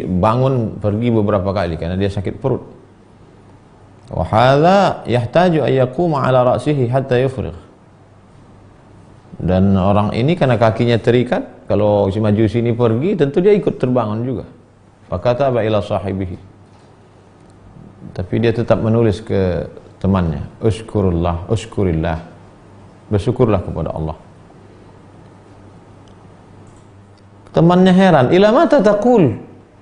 S1: bangun pergi beberapa kali karena dia sakit perut. Wa hadza yahtaju an yaquma ala ra'sihi hatta yufrigh, dan orang ini karena kakinya terikat, kalau si majusi ini pergi tentu dia ikut terbangun juga. Fakataba ila sahibihi, tapi dia tetap menulis ke temannya, uskurillah, bersyukurlah kepada Allah. Temannya heran, ila mata taqul,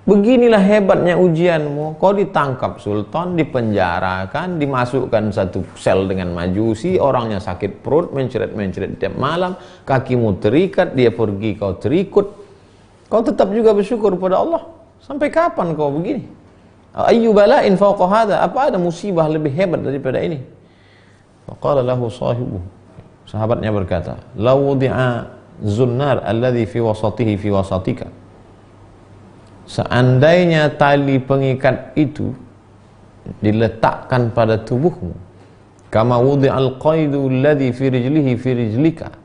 S1: beginilah hebatnya ujianmu, kau ditangkap sultan, dipenjarakan, dimasukkan satu sel dengan majusi, orangnya sakit perut, mencret-mencret tiap malam, kakimu terikat, dia pergi, kau terikut, kau tetap juga bersyukur pada Allah. Sampai kapan kau begini? Ayyu bala'in fawqa hadha, apa ada musibah lebih hebat daripada ini? Faqala lahu sahibu, sahabatnya berkata, law wudi'a zunnar alladhi fi wasatihi fi wasatika, seandainya tali pengikat itu diletakkan pada tubuhmu, kama wudi'al qaidu alladhi fi rijlihi fi rijlika,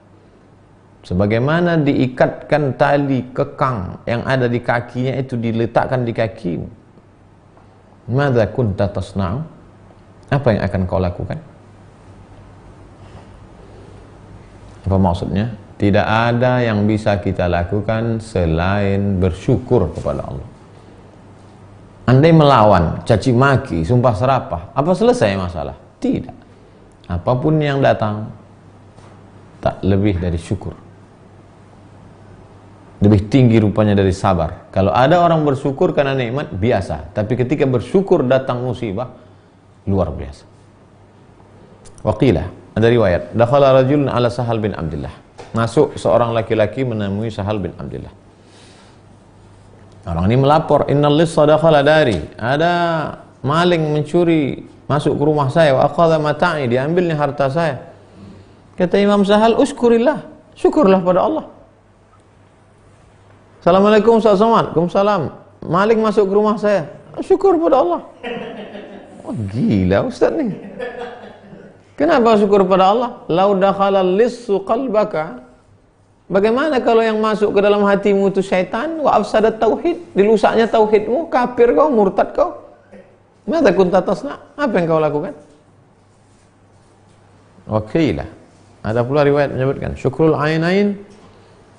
S1: sebagaimana diikatkan tali kekang yang ada di kakinya itu diletakkan di kakimu, madza kunta tasna'u, apa yang akan kau lakukan? Apa maksudnya? Tidak ada yang bisa kita lakukan selain bersyukur kepada Allah. Andai melawan, caci maki, sumpah serapah, apa selesai masalah? Tidak. Apapun yang datang tak lebih dari syukur. Lebih tinggi rupanya dari sabar. Kalau ada orang bersyukur karena nikmat, biasa. Tapi ketika bersyukur datang musibah, luar biasa. Waqilah, ada riwayat, dakhala rajulun ala Sahal bin Abdullah, masuk seorang laki-laki menemui Sahal bin Abdullah. Orang ini melapor, innal lissa dakhala dari, ada maling mencuri masuk ke rumah saya, wa aqadha mata'i, diambilnya harta saya. Kata Imam Sahal, uskurillah, syukurlah pada Allah. Assalamualaikum, Waalaikumsalam, maling masuk ke rumah saya, syukur pada Allah. Oh, gila Ustaz nih. Kenapa syukur pada Allah? Lau dakhala lissu qalbaka, bagaimana kalau yang masuk ke dalam hatimu itu syaitan, wa afsadat tauhid, dilusaknya tauhidmu, kafir kau, murtad kau, madza kunta tasna, apa yang kau lakukan? Wakilah, ada pula riwayat menyebutkan syukrul ainain,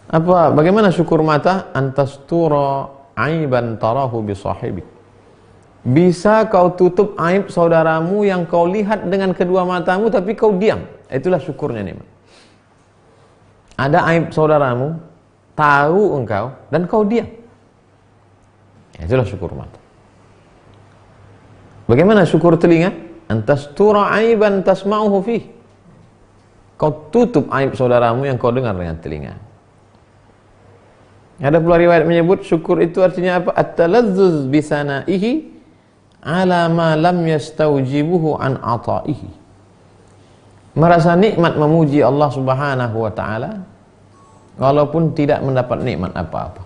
S1: apa, bagaimana syukur mata? Antastura aiban tarahu bi sahibik, bisa kau tutup aib saudaramu yang kau lihat dengan kedua matamu tapi kau diam, itulah syukurnya nikmat. Ada aib saudaramu, tahu engkau dan kau diam, itulah syukur mata. Bagaimana syukur telinga? Antastura aiban tasma'uhu fih, kau tutup aib saudaramu yang kau dengar dengan telinga. Ada pula riwayat menyebut syukur itu artinya apa? At-talazzuz bisanaihi ala ma lam yastaujibuhu an ata'ihi, merasa nikmat memuji Allah Subhanahu wa taala walaupun tidak mendapat nikmat apa-apa.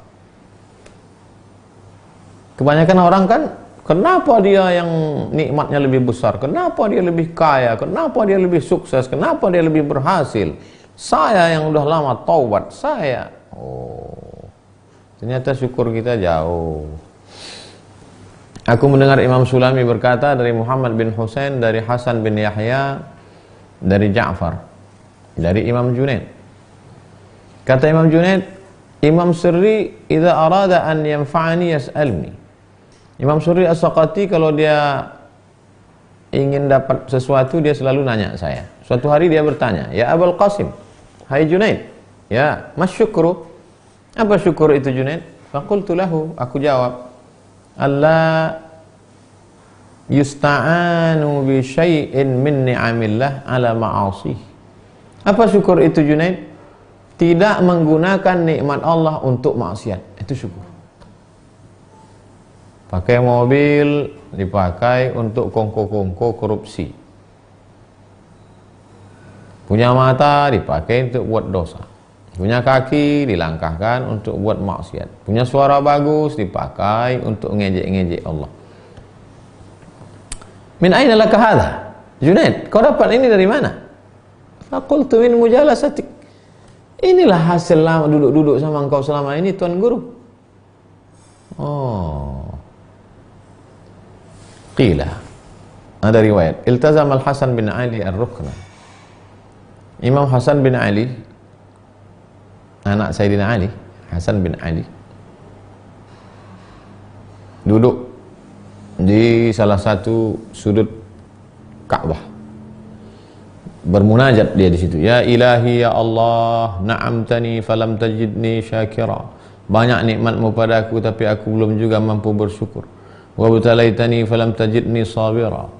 S1: Kebanyakan orang kan, kenapa dia yang nikmatnya lebih besar, kenapa dia lebih kaya, kenapa dia lebih sukses, kenapa dia lebih berhasil, saya yang udah lama taubat, saya. Oh, ternyata syukur kita jauh. Aku mendengar Imam Sulami berkata dari Muhammad bin Husain, dari Hasan bin Yahya, dari Ja'far, dari Imam Junaid. Kata Imam Junaid, Imam Sirri idza arada an yanfa'ani yas'alni. Imam Sirri As-Saqati kalau dia ingin dapat sesuatu dia selalu nanya saya. Suatu hari dia bertanya, ya Abul Qasim, hai Junaid, ya mas syukru, apa syukur itu Junaid? Faqultu lahu, aku jawab, alla yusta'anu bi syai'in min ni'amillah ala ma'asih. Apa syukur itu, Junaid? Tidak menggunakan nikmat Allah untuk maksiat. Itu syukur. Pakai mobil dipakai untuk kongko-kongko korupsi. Punya mata dipakai untuk buat dosa. Punya kaki dilangkahkan untuk buat maksiat. Punya suara bagus dipakai untuk ngejek-ngejek Allah. Min aina laka hadha? Junaid, kau dapat ini dari mana? Faqultu min mujalasatik. Inilah hasil lama duduk-duduk sama engkau selama ini, Tuan Guru. Oh. Qila. Ada riwayat, iltazam al-Hasan bin Ali ar-Rukna. Imam Hasan bin Ali, anak Sayyidina Ali, Hasan bin Ali, duduk di salah satu sudut Ka'bah, bermunajat dia di situ. Ya ilahi ya Allah, na'amtani falam tajidni syakira. Banyak nikmatmu padaku tapi aku belum juga mampu bersyukur. Wa butalaitani falam tajidni sabira.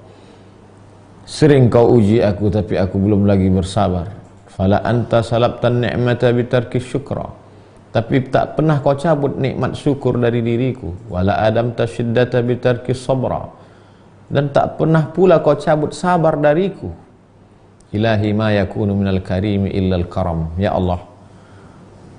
S1: Sering kau uji aku tapi aku belum lagi bersabar. Fala anta salabtan ni'mata bitarki syukra. Tapi tak pernah kau cabut nikmat syukur dari diriku. Wala adam tasyiddata bitarki sabra. Dan tak pernah pula kau cabut sabar dariku. Ilahi ma yakunu minal karimi illal karam. Ya Allah,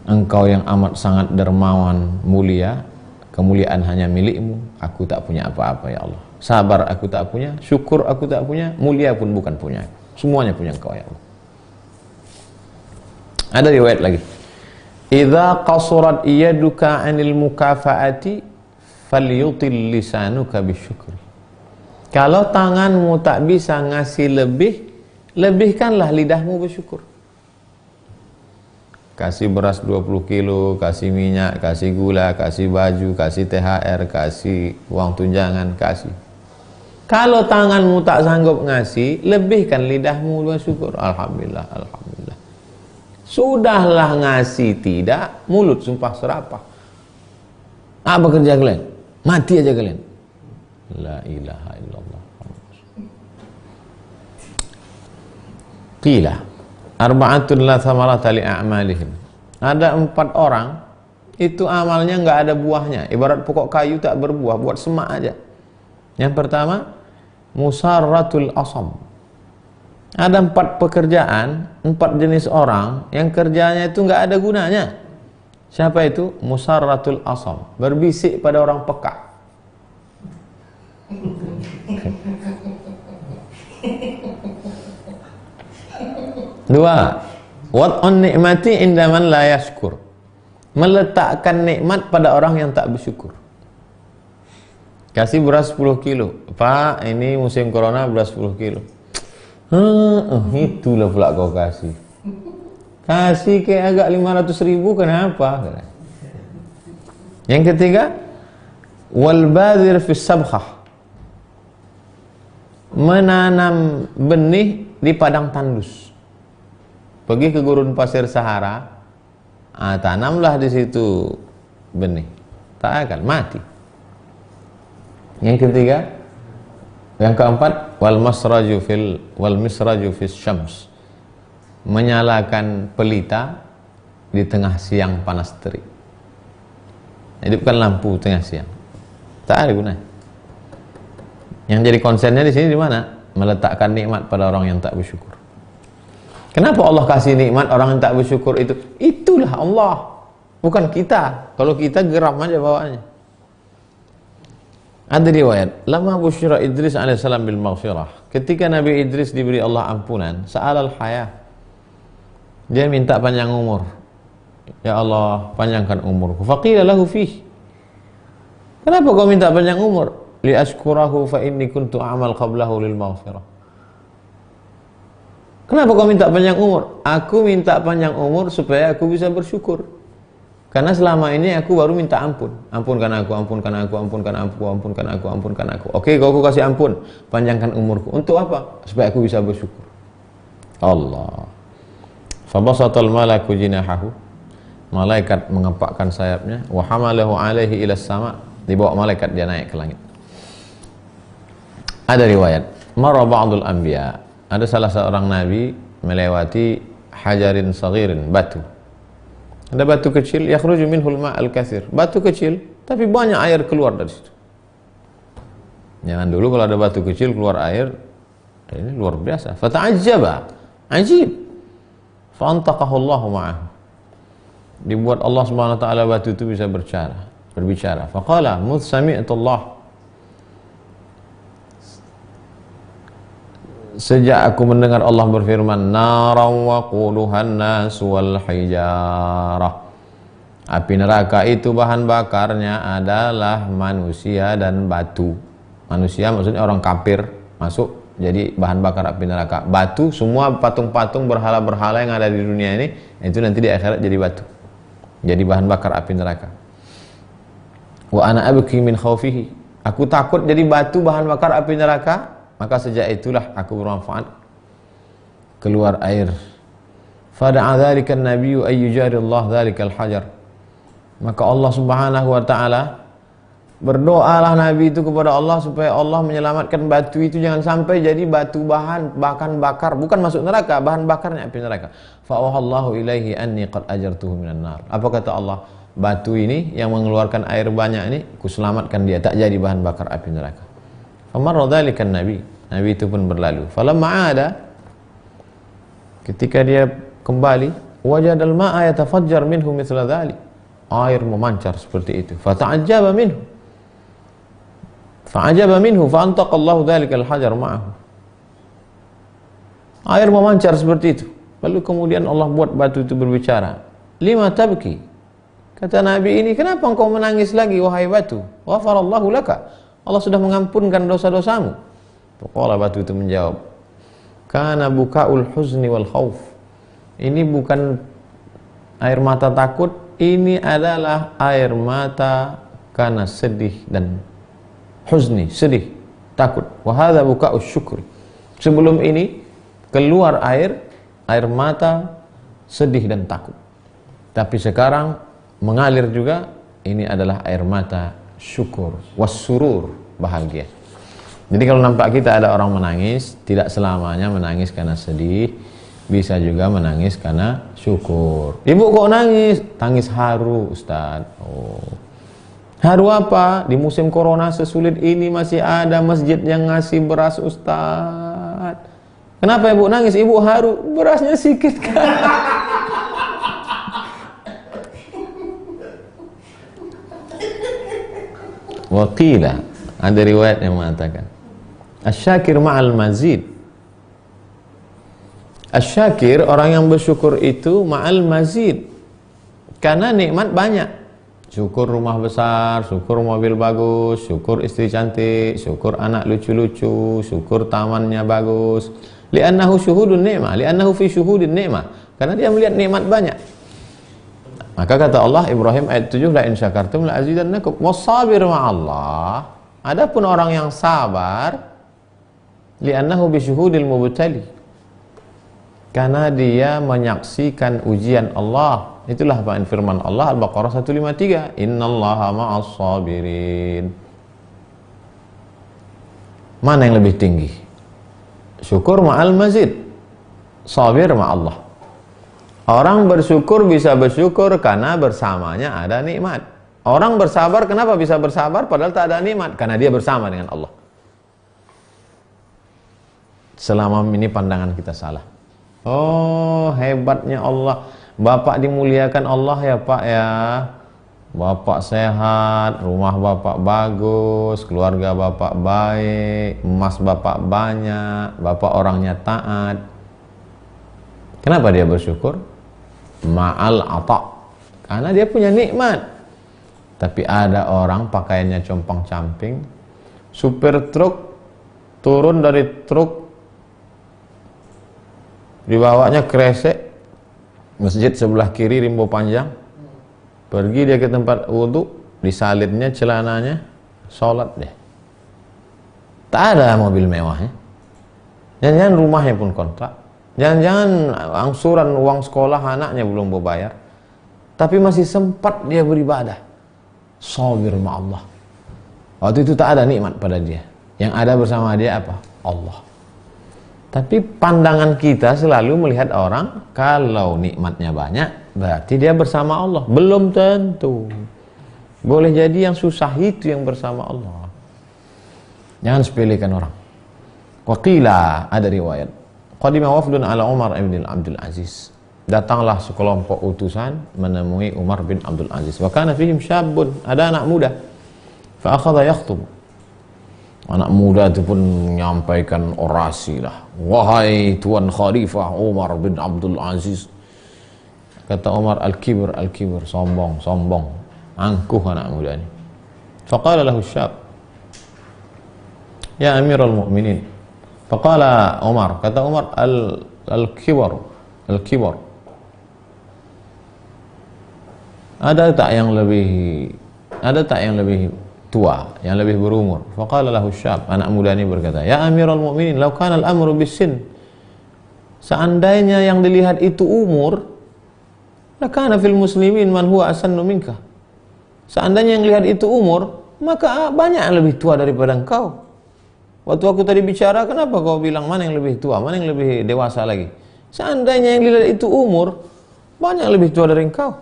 S1: engkau yang amat sangat dermawan, mulia, kemuliaan hanya milikmu. Aku tak punya apa-apa ya Allah. Sabar aku tak punya, syukur aku tak punya, mulia pun bukan punya. Semuanya punya engkau ya Allah. Ada riwayat lagi. Idza qasurat yaduka 'anil mukafaati falyutil lisanuka bisyukri. Kalau tanganmu tak bisa ngasih lebih, lebihkanlah lidahmu bersyukur. Kasih beras 20 kilo, kasih minyak, kasih gula, kasih baju, kasih THR, kasih uang tunjangan, kasih. Kalau tanganmu tak sanggup ngasih, lebihkan lidahmu bersyukur. Alhamdulillah, alhamdulillah. Sudahlah ngasih tidak, mulut sumpah serapah. Apa kerja kalian? Mati aja kalian. La ilaha illallah. Qila arba'atun la thamarata li a'malihim. Ada 4 orang itu amalnya nggak ada buahnya, ibarat pokok kayu tak berbuah, buat semak aja. Yang pertama, musarratul asam. Ada 4 pekerjaan, 4 jenis orang yang kerjanya itu nggak ada gunanya. Siapa itu? Musarratul asam, berbisik pada orang peka. Dua, wad'un ni'mati indaman la yashkur. Meletakkan nikmat pada orang yang tak bersyukur. Kasih beras 10 kilo. Pak, ini musim corona beras 10 kilo. Itulah pula kau kasih. Kasih kayak agak 500.000 kenapa? Yang ketiga, wal badhir fis sabkhah. Menanam benih di padang tandus. Pergi ke gurun pasir Sahara, tanamlah di situ benih, tak akan mati. Yang ketiga, yang keempat, wal misraju fis syams, menyalakan pelita di tengah siang panas terik. Hidupkan lampu tengah siang, tak ada gunanya. Yang jadi konsennya di sini di mana? Meletakkan nikmat pada orang yang tak bersyukur. Kenapa Allah kasih nikmat orang yang tak bersyukur itu? Itulah Allah, bukan kita. Kalau kita geram aja bawaannya. Ada riwayat, lama busyira Idris alaihissalam bil maghfirah. Ketika Nabi Idris diberi Allah ampunan, sa'alal hayah. Dia minta panjang umur. Ya Allah, panjangkan umurku. Faqila lahu fih. Kenapa kau minta panjang umur? Li ashkurahu fa inni kuntu a'mal qablahu lil maghfirah. Kenapa kau minta panjang umur? Aku minta panjang umur supaya aku bisa bersyukur. Karena selama ini aku baru minta ampun. Ampunkan aku, ampunkan aku, ampunkan aku, ampunkan aku, ampunkan aku. Oke, kau aku kasih ampun, panjangkan umurku. Untuk apa? Supaya aku bisa bersyukur. Allah. Fabasatal malaku jinahahu. Malaikat mengepakkan sayapnya. Wa hamalahu alaihi ila sama. Dibawa malaikat, dia naik ke langit. Ada riwayat, marra ba'dul anbiya, ada salah seorang nabi melewati hajarin saghirin, batu. Ada batu kecil, yakhruju minhul ma'al katsir. Batu kecil, tapi banyak air keluar dari situ. Jangan dulu kalau ada batu kecil keluar air, ini luar biasa. Fata'ajjaba, ajib. Fa'antaqahu Allah ma'ahu. Dibuat Allah Subhanahu wa taala batu itu bisa berbicara. Faqala, "Mudh sami'tu Allah." Sejak aku mendengar Allah berfirman, naran waquluhan nas wal hijarah. Api neraka itu bahan bakarnya adalah manusia dan batu. Manusia maksudnya orang kafir masuk jadi bahan bakar api neraka. Batu, semua patung-patung berhala-berhala yang ada di dunia ini, itu nanti di akhirat jadi batu. Jadi bahan bakar api neraka. Wa ana abki min khaufihi. Aku takut jadi batu bahan bakar api neraka. Maka sejak itulah aku bermanfaat, keluar air. Fada'a dzalika an-nabiyyu ay yujari Allah dzalika al-hajar. Maka Allah Subhanahu wa taala berdoalah nabi itu kepada Allah supaya Allah menyelamatkan batu itu jangan sampai jadi batu bahan bakar, bukan masuk neraka, bahan bakarnya api neraka. Fa wahallahu ilaihi anni qad ajartuhu minan nar. Apa kata Allah? Batu ini yang mengeluarkan air banyak ini, kuselamatkan dia, tak jadi bahan bakar api neraka. Famarra dzalikan nabi itu pun berlalu. Falamma ada, ketika dia kembali, wajadal ma'a yatafajjar minhu mithla dzalik. Air memancar seperti itu. Fata'ajjaba minhu. Fa'ajaba minhu fa'antaqallahu dzalikal hajar ma'ahu. Air memancar seperti itu. Lalu kemudian Allah buat batu itu berbicara. Lima tabki. Kata Nabi ini, kenapa engkau menangis lagi wahai batu? Ghafarallahu laka. Allah sudah mengampunkan dosa-dosamu. Faqala batu itu menjawab, kana bukaul huzni wal khauf. Ini bukan air mata takut, ini adalah air mata karena sedih dan huzni, sedih, takut. Wa hadza bukaus syukri. Sebelum ini keluar air mata sedih dan takut. Tapi sekarang mengalir juga, ini adalah air mata syukur, wassurur, bahagia. Jadi kalau nampak kita ada orang menangis, tidak selamanya menangis karena sedih, bisa juga menangis karena syukur. Ibu kok nangis? Tangis haru, Ustaz. Oh. Haru apa? Di musim corona sesulit ini masih ada masjid yang ngasih beras, Ustaz. Kenapa ibu nangis? Ibu haru, berasnya sedikit kan? Waqila, ada riwayat yang mengatakan asyakir ma'al mazid. Asyakir, orang yang bersyukur itu ma'al mazid, karena nikmat banyak. Syukur rumah besar, syukur mobil bagus, syukur istri cantik, syukur anak lucu-lucu, syukur tamannya bagus. Li'annahu syuhudun ni'mah, li'annahu fi syuhudin ni'mah, karena dia melihat nikmat banyak. Maka kata Allah, Ibrahim ayat 7, la in syakartum la azidannakum. Wasabir ma'allah. Adapun orang yang sabar, li'annahu bisyuhudil mubtali, karena dia menyaksikan ujian Allah. Itulah firman Allah Al-Baqarah 153, innallaha ma'as sabirin. Mana yang lebih tinggi? Syukur ma'al mazid, sabir ma'allah. Orang bersyukur bisa bersyukur karena bersamanya ada nikmat. Orang bersabar, kenapa bisa bersabar padahal tak ada nikmat? Karena dia bersama dengan Allah. Selama ini pandangan kita salah. Oh, hebatnya Allah. Bapak dimuliakan Allah ya Pak ya. Bapak sehat, rumah Bapak bagus, keluarga Bapak baik, emas Bapak banyak, Bapak orangnya taat. Kenapa dia bersyukur? Ma'al ata, karena dia punya nikmat. Tapi ada orang pakaiannya compang-camping, supir truk turun dari truk, dibawanya kresek, masjid sebelah kiri rimbo panjang, pergi dia ke tempat wudhu, disalibnya celananya, sholat deh. Tak ada mobil mewahnya, jangan-jangan rumahnya pun kontrak, jangan-jangan angsuran uang sekolah anaknya belum berbayar, tapi masih sempat dia beribadah. Sabir ma'allah. Waktu itu tak ada nikmat pada dia. Yang ada bersama dia apa? Allah. Tapi pandangan kita selalu melihat orang, kalau nikmatnya banyak, berarti dia bersama Allah. Belum tentu. Boleh jadi yang susah itu yang bersama Allah. Jangan sepelekan orang. Waqila, ada riwayat, qadima wafdun ala Umar ibn Abdul Aziz. Datanglah sekelompok utusan menemui Umar bin Abdul Aziz. Wa kana fihim syabun, ada anak muda. Fa akhadha yakhthub. Anak muda itu pun menyampaikan orasi lah. Wahai Tuan Khalifah Umar bin Abdul Aziz. Kata Umar, al-kibr, al-kibr, sombong, sombong. Angkuh anak muda ini. Faqala lahu syab, ya Amirul Mu'minin. Faqala Umar, kata Umar, al-kibr, al-kibr. Ada tak yang lebih tua, yang lebih berumur? Faqala lahu syab, anak muda ini berkata, ya Amirul Mu'minin, law kana al-amru bis-sin. Seandainya yang dilihat itu umur, lakana fil muslimin man huwa asannu minka. Seandainya yang lihat itu umur, maka banyak yang lebih tua daripada engkau. Waktu aku tadi bicara, kenapa kau bilang mana yang lebih tua, mana yang lebih dewasa lagi? Seandainya yang dilihat itu umur, banyak yang lebih tua dari engkau.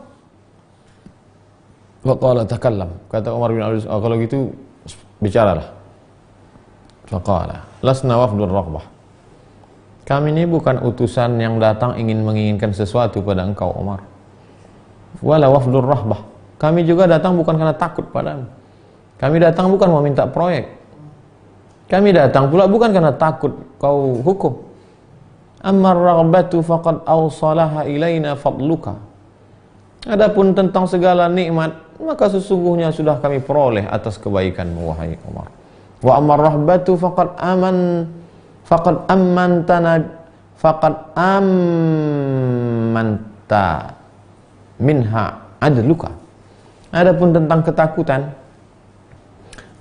S1: Faqala takallam, kata Umar bin Abdul Aziz, oh, kalau gitu bicaralah. Faqala lasna wafdur raghbah. Kami ini bukan utusan yang datang ingin menginginkan sesuatu pada engkau Umar. Wala wafdur rahbah. Kami juga datang bukan karena takut padamu. Kami datang bukan mau minta proyek. Kami datang pula bukan karena takut kau hukum. Ammar raghbatu faqad awsalaha ilaina fadluka. Adapun tentang segala nikmat, maka sesungguhnya sudah kami peroleh atas kebaikanmu wahai Umar. Wa ammar rahbatu faqad ammanta minha adluka. Adapun tentang ketakutan,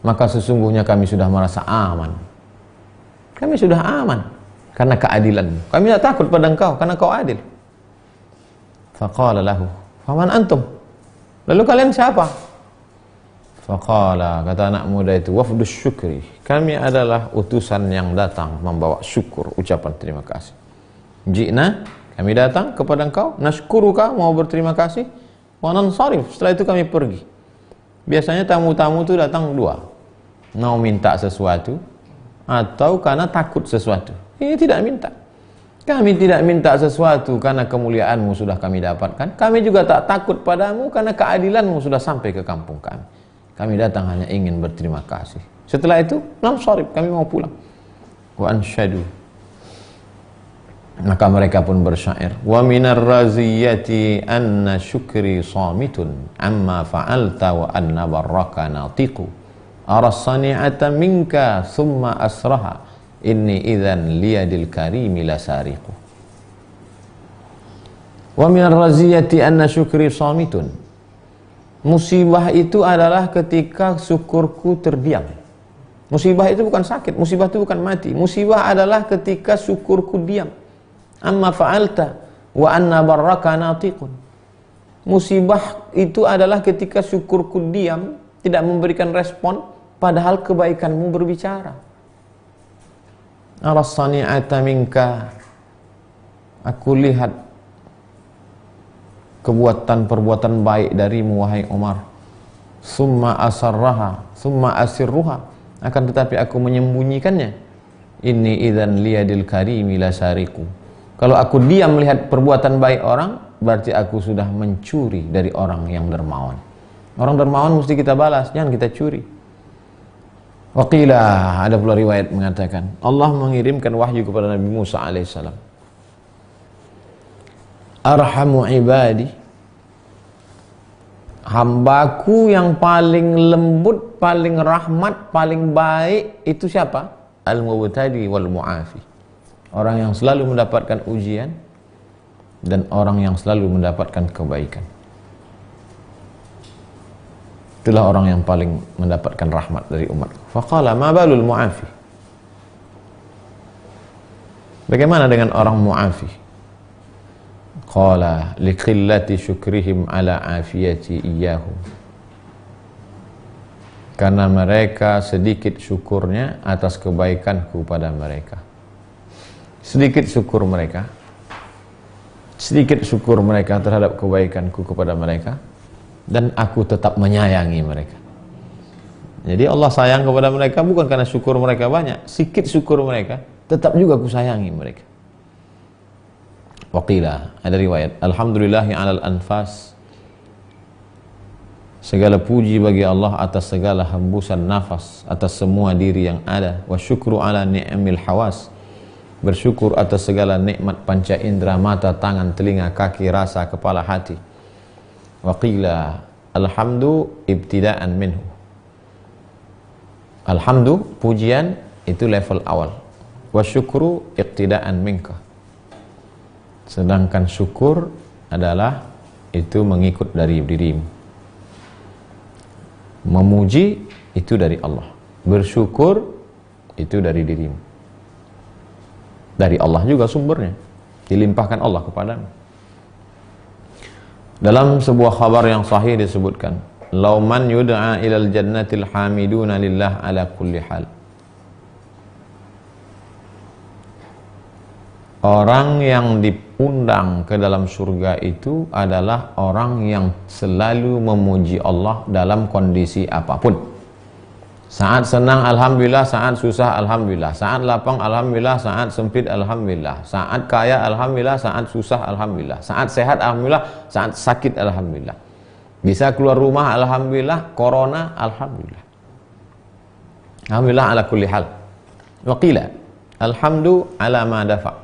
S1: maka sesungguhnya kami sudah merasa aman. Kami sudah aman karena keadilanmu. Kami tidak takut pada engkau karena kau adil. Faqala lahu, faman antum? Lalu kalian siapa? Faqala, kata anak muda itu, wafdus syukri. Kami adalah utusan yang datang membawa syukur, ucapan terima kasih. Ji'na, kami datang kepada engkau, nashkuruka, mau berterima kasih, wa nansarif, setelah itu kami pergi. Biasanya tamu-tamu itu datang dua, mau minta sesuatu atau karena takut sesuatu. Ini tidak minta. Kami tidak minta sesuatu karena kemuliaanmu sudah kami dapatkan. Kami juga tak takut padamu karena keadilanmu sudah sampai ke kampung kami. Kami datang hanya ingin berterima kasih. Setelah itu, nansarif, kami mau pulang. Wa ansyadu, maka mereka pun bersyair, wa minar raziyati anna syukri samitun amma fa'alta wa anna barraka natiqu aras sani'ata minka thumma asraha inni idhan liyadil karimi lasariqu. Wa minar raziyati anna syukri samitun. Musibah itu adalah ketika syukurku terdiam. Musibah itu bukan sakit, musibah itu bukan mati. Musibah adalah ketika syukurku diam. Amma fa'alta wa anna barraka natiqun. Musibah itu adalah ketika syukurku diam, tidak memberikan respon, padahal kebaikanmu berbicara. Aras sani'ata minka, aku lihat perbuatan baik darimu wahai Umar. Summa asarraha, summa asirruha, akan tetapi aku menyembunyikannya. Inni idzan liyadil karimi lasariqu. Kalau aku diam melihat perbuatan baik orang, berarti aku sudah mencuri dari orang yang dermawan. Orang dermawan mesti kita balas, jangan kita curi. Waqila, ada pula riwayat mengatakan, Allah mengirimkan wahyu kepada Nabi Musa alaihissalam. Arhamu ibadi, hambaku yang paling lembut, paling rahmat, paling baik itu siapa? Al-mubtadi wal mu'afi. Orang yang selalu mendapatkan ujian dan orang yang selalu mendapatkan kebaikan. Itulah orang yang paling mendapatkan rahmat dari umat. Faqala ma balul mu'afi. Bagaimana dengan orang mu'afi? Qala liqillati syukrihim ala afiyati iyyahum. karena mereka sedikit syukurnya atas kebaikanku pada mereka. Sedikit syukur mereka terhadap kebaikanku kepada mereka, dan aku tetap menyayangi mereka. Jadi Allah sayang kepada mereka bukan karena syukur mereka banyak, sedikit syukur mereka, tetap juga aku sayangi mereka. Waqila, ada riwayat, alhamdulillahi alal anfas, segala puji bagi Allah atas segala hembusan nafas, atas semua diri yang ada. Wa syukru ala ni'mil hawas, bersyukur atas segala nikmat panca indera, mata, tangan, telinga, kaki, rasa, kepala, hati. Waqila, alhamdu ibtida'an minhu, alhamdu, pujian itu level awal. Wa syukru iqtida'an minka, sedangkan syukur adalah itu mengikut dari dirimu. Memuji itu dari Allah, bersyukur itu dari dirimu. Dari Allah juga sumbernya, dilimpahkan Allah kepadamu. Dalam sebuah kabar yang sahih disebutkan, "Lau man yud'a ilal jannatil hamiduna lillah ala kulli hal." Orang yang diundang ke dalam surga itu adalah orang yang selalu memuji Allah dalam kondisi apapun. Saat senang alhamdulillah, saat susah alhamdulillah, saat lapang alhamdulillah, saat sempit alhamdulillah, saat kaya alhamdulillah, saat susah alhamdulillah, saat sehat alhamdulillah, saat sakit alhamdulillah, bisa keluar rumah alhamdulillah, corona alhamdulillah. Alhamdulillah ala kulli hal. Wa qila alhamdu ala ma dafa',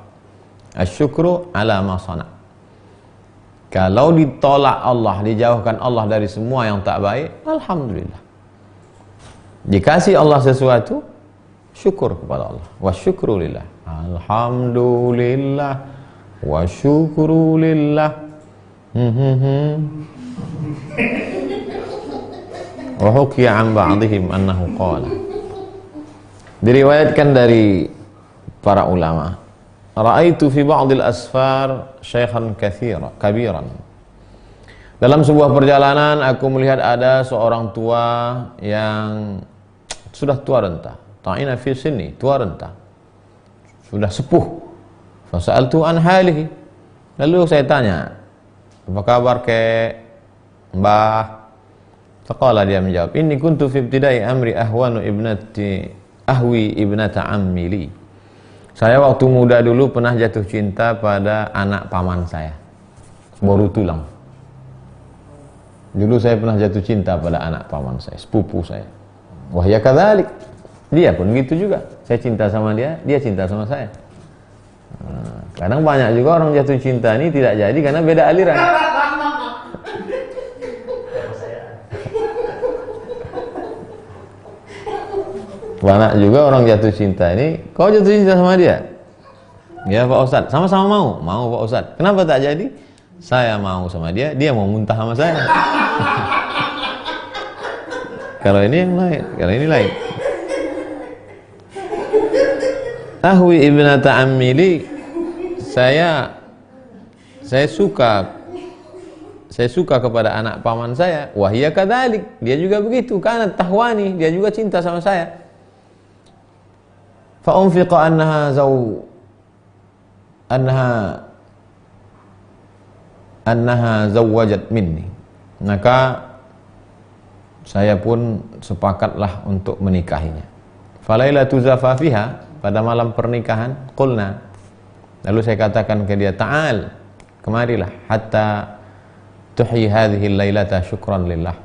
S1: asyukru ala ma sana'. Kalau ditolak Allah, dijauhkan Allah dari semua yang tak baik, alhamdulillah. Dikasih Allah sesuatu, syukur kepada Allah. Wa syukru lillah, alhamdulillah, wa syukru lillah. Wa hukiya an ba'dihim annahu qala, diriwayatkan dari para ulama, ra'aitu fi ba'dil asfar syaikhan kabiran. Dalam sebuah perjalanan aku melihat ada seorang tua yang sudah tua renta, ta'ina fi sinni, tua renta, sudah sepuh. Fasa'altu an halihi, lalu saya tanya, apa kabar kek mbah? Faqala, dia menjawab, inni kuntu fi ibtidai amri ahwanu ahwi ibnata ammi li. Saya waktu muda dulu pernah jatuh cinta pada anak paman saya, baru tulang. Dulu saya pernah jatuh cinta pada anak paman saya, sepupu saya. Wahya kadzalik, dia pun gitu juga. Saya cinta sama dia, dia cinta sama saya. Kadang banyak juga orang jatuh cinta ini tidak jadi karena beda aliran. Banyak juga orang jatuh cinta ini, kau jatuh cinta sama dia? Ya Pak Ustadz, sama-sama mau Pak Ustadz. Kenapa tak jadi? Saya mau sama dia, dia mau muntah sama saya. Kalau ini yang lain, kalau ini lain. Ahwi ibnata ammili, saya suka kepada anak paman saya. Wahia kadzalik, dia juga begitu. Karena tahwani, dia juga cinta sama saya. Fa unfiqa annaha zawwajat minni, maka saya pun sepakatlah untuk menikahinya. Falailatu zafafiha, pada malam pernikahan, qulna, lalu saya katakan ke dia, ta'al, kemarilah, hatta tuhyi hadhihi lailata syukran lillah,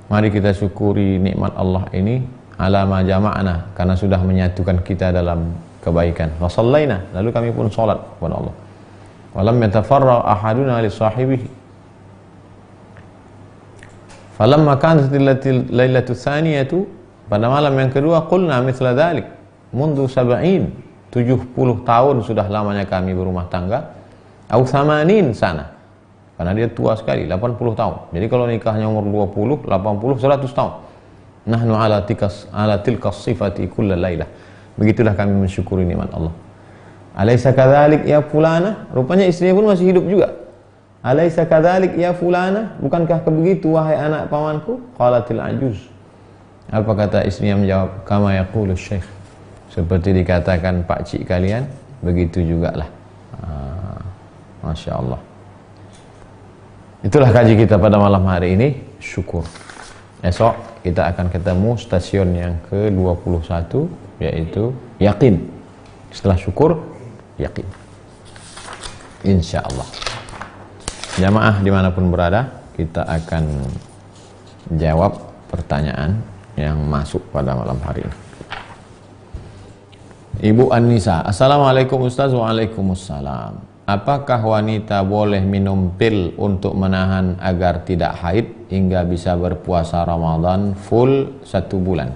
S1: mari kita syukuri nikmat Allah ini, ala ma jama'na, karena sudah menyatukan kita dalam kebaikan. Fa shallaina, lalu kami pun salat kepada Allah. Walam yatafarra ahaduna li sahibihi, falamma kanat lailatu tsaniyatu, pada malam yang kedua, qulna mithla dzalik mundu 70 tahun sudah lamanya kami berumah tangga, au 80 sana, karena dia tua sekali, 80 tahun. Jadi kalau nikahnya umur 20, 80, 100 tahun. Nahnu ala tilka sifati kulla lailah, begitulah kami mensyukuri nikmat Allah. Alaysa kadzalik ya fulana, rupanya istrinya pun masih hidup juga. Alaysa kadzalik ya fulana, bukankah begitu wahai anak pamanku? Qalatil ajuz, Apa kata istrinya menjawab? Kama yaqulu syekh. Seperti dikatakan pak cik kalian, begitu jugalah. Masya Allah. Itulah kaji kita pada malam hari ini. Syukur. Esok kita akan ketemu stasiun yang ke-21, yaitu yakin. Setelah syukur, yakin. Insya Allah. Jamaah dimanapun berada, kita akan jawab pertanyaan yang masuk pada malam hari ini. Ibu An-Nisa, Assalamualaikum Ustaz. Waalaikumsalam. Apakah wanita boleh minum pil untuk menahan agar tidak haid hingga bisa berpuasa Ramadan full 1 bulan?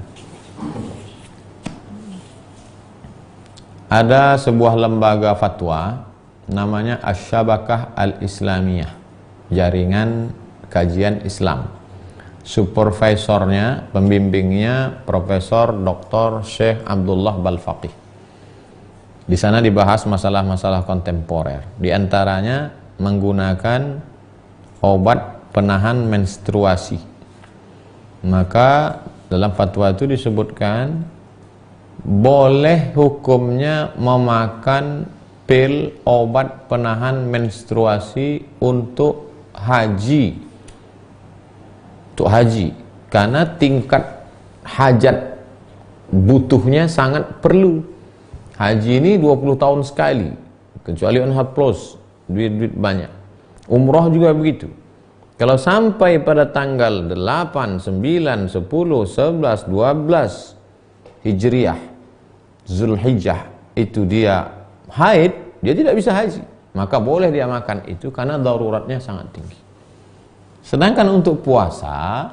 S1: Ada sebuah lembaga fatwa namanya Asy-Syabakah Al-Islamiyah, jaringan kajian Islam. Supervisornya, pembimbingnya Profesor Dr. Syekh Abdullah Balfaqih. Di sana dibahas masalah-masalah kontemporer. Di antaranya menggunakan obat penahan menstruasi. Maka dalam fatwa itu disebutkan boleh hukumnya memakan pil obat penahan menstruasi untuk haji. Untuk haji, karena tingkat hajat butuhnya sangat perlu. Haji ini 20 tahun sekali, kecuali on plus, duit-duit banyak. Umroh juga begitu. Kalau sampai pada tanggal 8, 9, 10, 11, 12 Hijriah, Zulhijjah, itu dia haid, dia tidak bisa haji. Maka boleh dia makan itu karena daruratnya sangat tinggi. Sedangkan untuk puasa,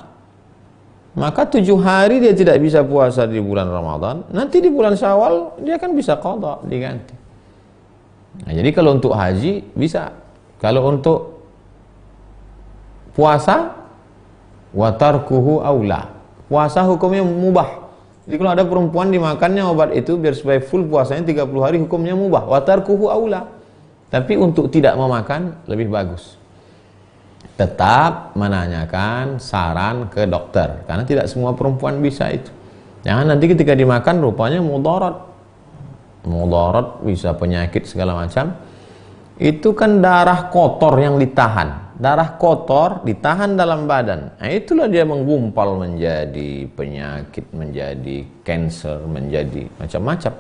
S1: maka 7 hari dia tidak bisa puasa di bulan Ramadan, nanti di bulan Syawal dia kan bisa qadha, diganti. Nah, jadi kalau untuk haji bisa. Kalau untuk puasa, wa tarkuhu aula. Puasa hukumnya mubah. Jadi kalau ada perempuan dimakannya obat itu biar supaya full puasanya 30 hari, hukumnya mubah. Wa tarkuhu aula. Tapi untuk tidak memakan lebih bagus. Tetap menanyakan saran ke dokter, karena tidak semua perempuan bisa itu. Jangan nanti ketika dimakan rupanya mudarat, bisa penyakit segala macam. Itu kan darah kotor yang ditahan, darah kotor ditahan dalam badan. Nah, itulah dia menggumpal menjadi penyakit, menjadi cancer, menjadi macam-macam.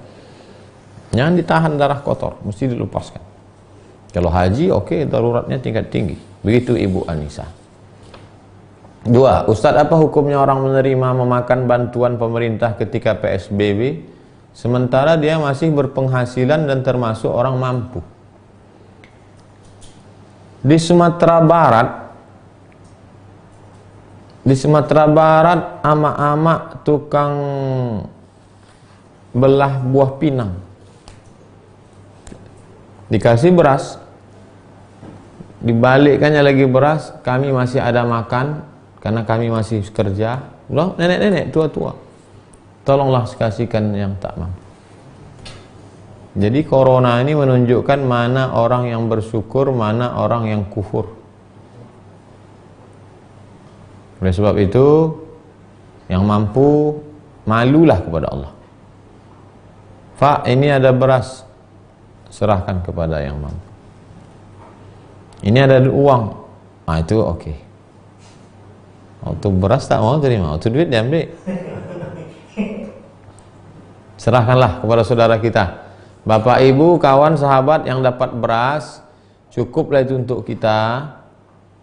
S1: Jangan ditahan darah kotor, mesti dilepaskan. Kalau haji oke, daruratnya tingkat tinggi. Begitu Ibu Anissa. 2. Ustadz, apa hukumnya orang menerima memakan bantuan pemerintah ketika PSBB sementara dia masih berpenghasilan dan termasuk orang mampu? Di Sumatera Barat ama-ama tukang belah buah pinang dikasih beras, dibalikkannya lagi beras, kami masih ada makan karena kami masih kerja. Loh, nenek-nenek tua-tua, tolonglah kasihkan yang tak mampu. Jadi corona ini menunjukkan mana orang yang bersyukur, mana orang yang kufur. Oleh sebab itu, yang mampu malulah kepada Allah. Pak, ini ada beras, serahkan kepada yang mampu. Ini ada uang, itu oke. Untuk beras tak mau terima, untuk duit diambil. Serahkanlah kepada saudara kita. Bapak, ibu, kawan, sahabat yang dapat beras, cukuplah itu untuk kita.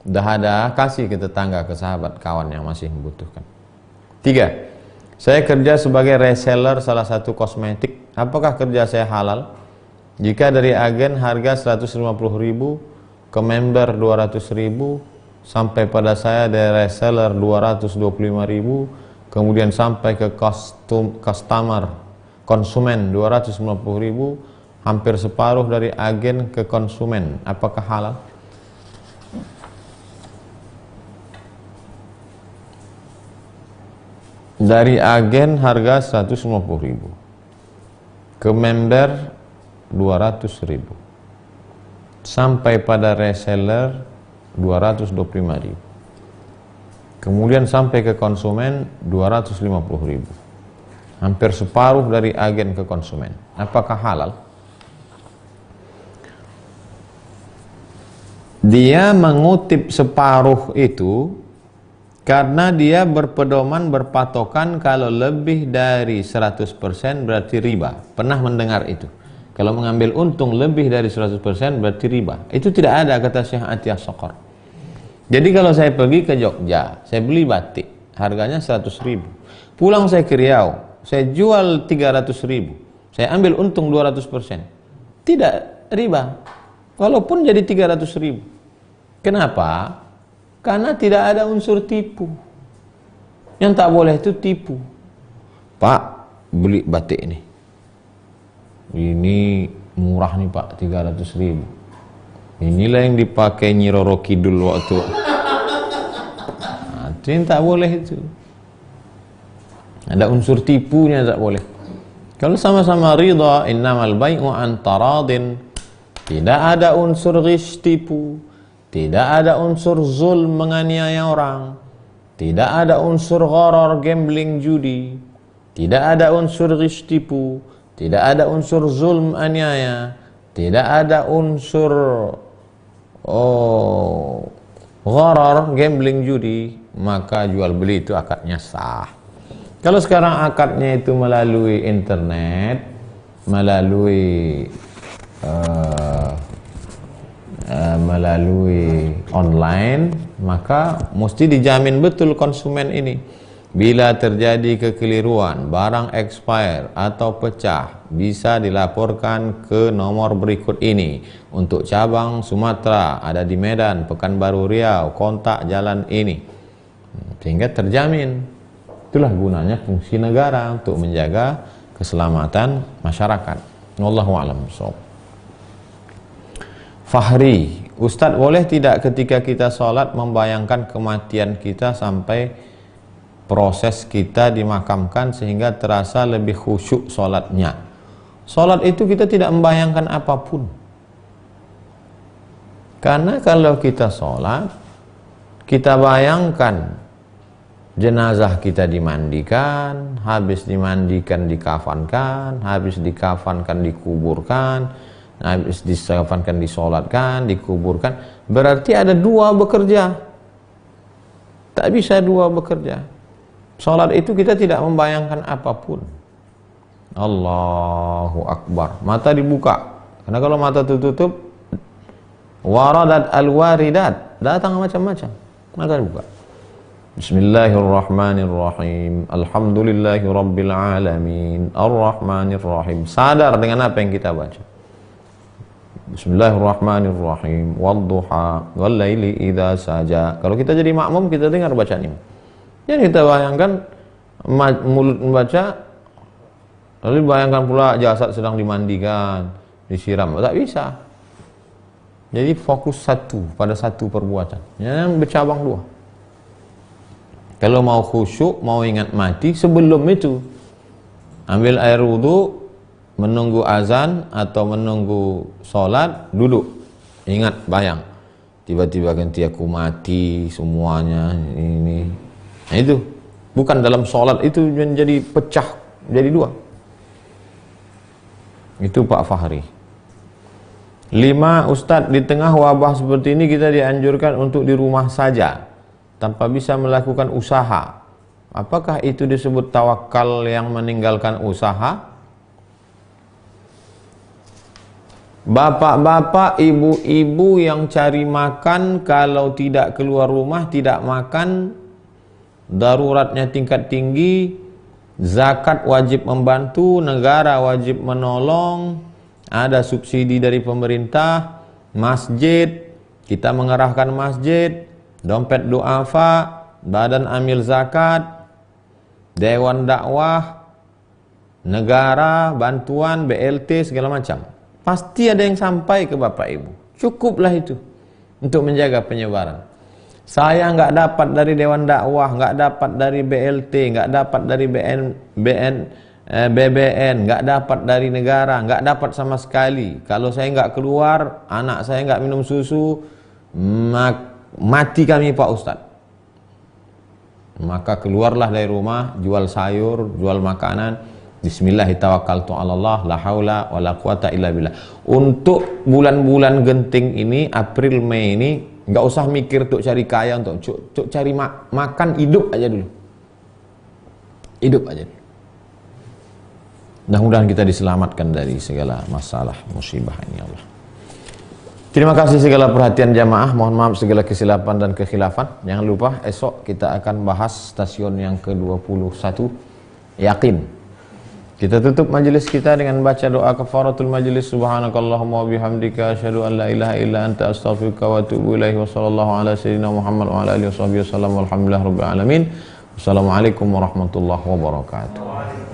S1: Udah ada, kasih ke tetangga, ke sahabat, kawan yang masih membutuhkan. 3. Saya kerja sebagai reseller salah satu kosmetik. Apakah kerja saya halal? Jika dari agen harga 150.000, ke member 200.000, sampai pada saya dari reseller 225.000, kemudian sampai ke konsumen 250.000, hampir separuh dari agen ke konsumen. Apakah halal? Dari agen harga 150.000, ke member 200.000, sampai pada reseller 225.000. kemudian sampai ke konsumen 250.000, hampir separuh dari agen ke konsumen. Apakah halal? Dia mengutip separuh itu karena dia berpedoman, berpatokan kalau lebih dari 100% berarti riba. Pernah mendengar itu? Kalau mengambil untung lebih dari 100% berarti riba. Itu tidak ada, kata Syekh Atiyah Sokor. Jadi kalau saya pergi ke Jogja, saya beli batik, harganya 100.000. Pulang saya ke Riau, saya jual 300.000. Saya ambil untung 200%. Tidak riba. Walaupun jadi 300.000. Kenapa? Karena tidak ada unsur tipu. Yang tak boleh itu tipu. Pak, beli batik ini. Ini murah nih Pak, 300.000. Inilah yang dipakai Nyi Roro Kidul waktu. Nah, itu yang tak boleh itu. Ada unsur tipunya, tak boleh. Kalau sama-sama ridha, innamal bai'u an taradin. Tidak ada unsur ghish, tipu. Tidak ada unsur zulm, menganiaya orang. Tidak ada unsur gharar, gambling, judi. Tidak ada unsur ghish, tipu. Tidak ada unsur zulm, aniaya. Tidak ada unsur gharar, gambling, judi. Maka jual beli itu akadnya sah. Kalau sekarang akadnya itu melalui internet, melalui online, maka mesti dijamin betul konsumen ini. Bila terjadi kekeliruan, barang expire atau pecah, bisa dilaporkan ke nomor berikut ini. Untuk cabang Sumatera, ada di Medan, Pekanbaru, Riau, kontak jalan ini. Sehingga terjamin. Itulah gunanya fungsi negara untuk menjaga keselamatan masyarakat. Wallahu a'lam bishawab. Fahri, Ustadz boleh tidak ketika kita sholat membayangkan kematian kita sampai proses kita dimakamkan sehingga terasa lebih khusyuk sholatnya? Sholat itu kita tidak membayangkan apapun. Karena kalau kita sholat, kita bayangkan jenazah kita dimandikan, habis dimandikan dikafankan, habis dikafankan dikuburkan, habis dikafankan disolatkan, dikuburkan. Berarti ada dua bekerja. Tak bisa dua bekerja. Sholat itu kita tidak membayangkan apapun. Allahu Akbar. Mata dibuka. Karena kalau mata tertutup, waradat al-waridat, datang macam-macam. Mata dibuka. Bismillahirrahmanirrahim. Alhamdulillahi rabbil alamin. Ar-Rahmanirrahim. Sadar dengan apa yang kita baca. Bismillahirrahmanirrahim. Wadduha wallaili idza saja. Kalau kita jadi makmum, kita dengar bacaan ini. Jadi kita bayangkan mulut membaca, lalu bayangkan pula jasad sedang dimandikan, disiram. Tak bisa. Jadi fokus pada satu perbuatan. Yang bercabang dua. Kalau mau khusyuk, mau ingat mati, sebelum itu ambil air wudu, menunggu azan atau menunggu sholat, duduk, ingat, bayang, tiba-tiba ganti aku mati semuanya ini. Nah itu bukan dalam sholat itu menjadi pecah jadi dua. Itu Pak Fahri. 5, Ustadz, di tengah wabah seperti ini kita dianjurkan untuk di rumah saja tanpa bisa melakukan usaha. Apakah itu disebut tawakal yang meninggalkan usaha? Bapak-bapak, ibu-ibu yang cari makan, kalau tidak keluar rumah, tidak makan, daruratnya tingkat tinggi, zakat wajib membantu, negara wajib menolong, ada subsidi dari pemerintah, masjid, kita mengerahkan masjid, dompet duafa, badan amil zakat, dewan dakwah, negara, bantuan, BLT, segala macam. Pasti ada yang sampai ke Bapak Ibu. Cukuplah itu untuk menjaga penyebaran. Saya nggak dapat dari dewan dakwah, nggak dapat dari BLT, nggak dapat dari BBN, nggak dapat dari negara, nggak dapat sama sekali. Kalau saya nggak keluar, anak saya nggak minum susu, mati kami Pak Ustadz. Maka keluarlah dari rumah, jual sayur, jual makanan. Bismillahirrahmanirrahim, tawakkaltu 'alallah, la haula wala quwata illa billah. Untuk bulan-bulan genting ini, April, Mei ini, nggak usah mikir untuk cari kaya, untuk cari makan, hidup aja dulu. Hidup aja. Mudah-mudahan kita diselamatkan dari segala masalah, musibah ini, Allah. Terima kasih segala perhatian jamaah. Mohon maaf segala kesilapan dan kekhilafan. Jangan lupa esok kita akan bahas stasiun yang ke-21, yakin. Kita tutup majelis kita dengan baca doa kafaratul majelis. Subhanakallahumma wa bihamdika asyhadu an la ilaha illa anta astaghfiruka wa atubu ilaihi wa sallallahu ala sayyidina Muhammad wa ala alihi washabihi wasallam walhamdulillahirabbil alamin. Wassalamualaikum warahmatullahi wabarakatuh.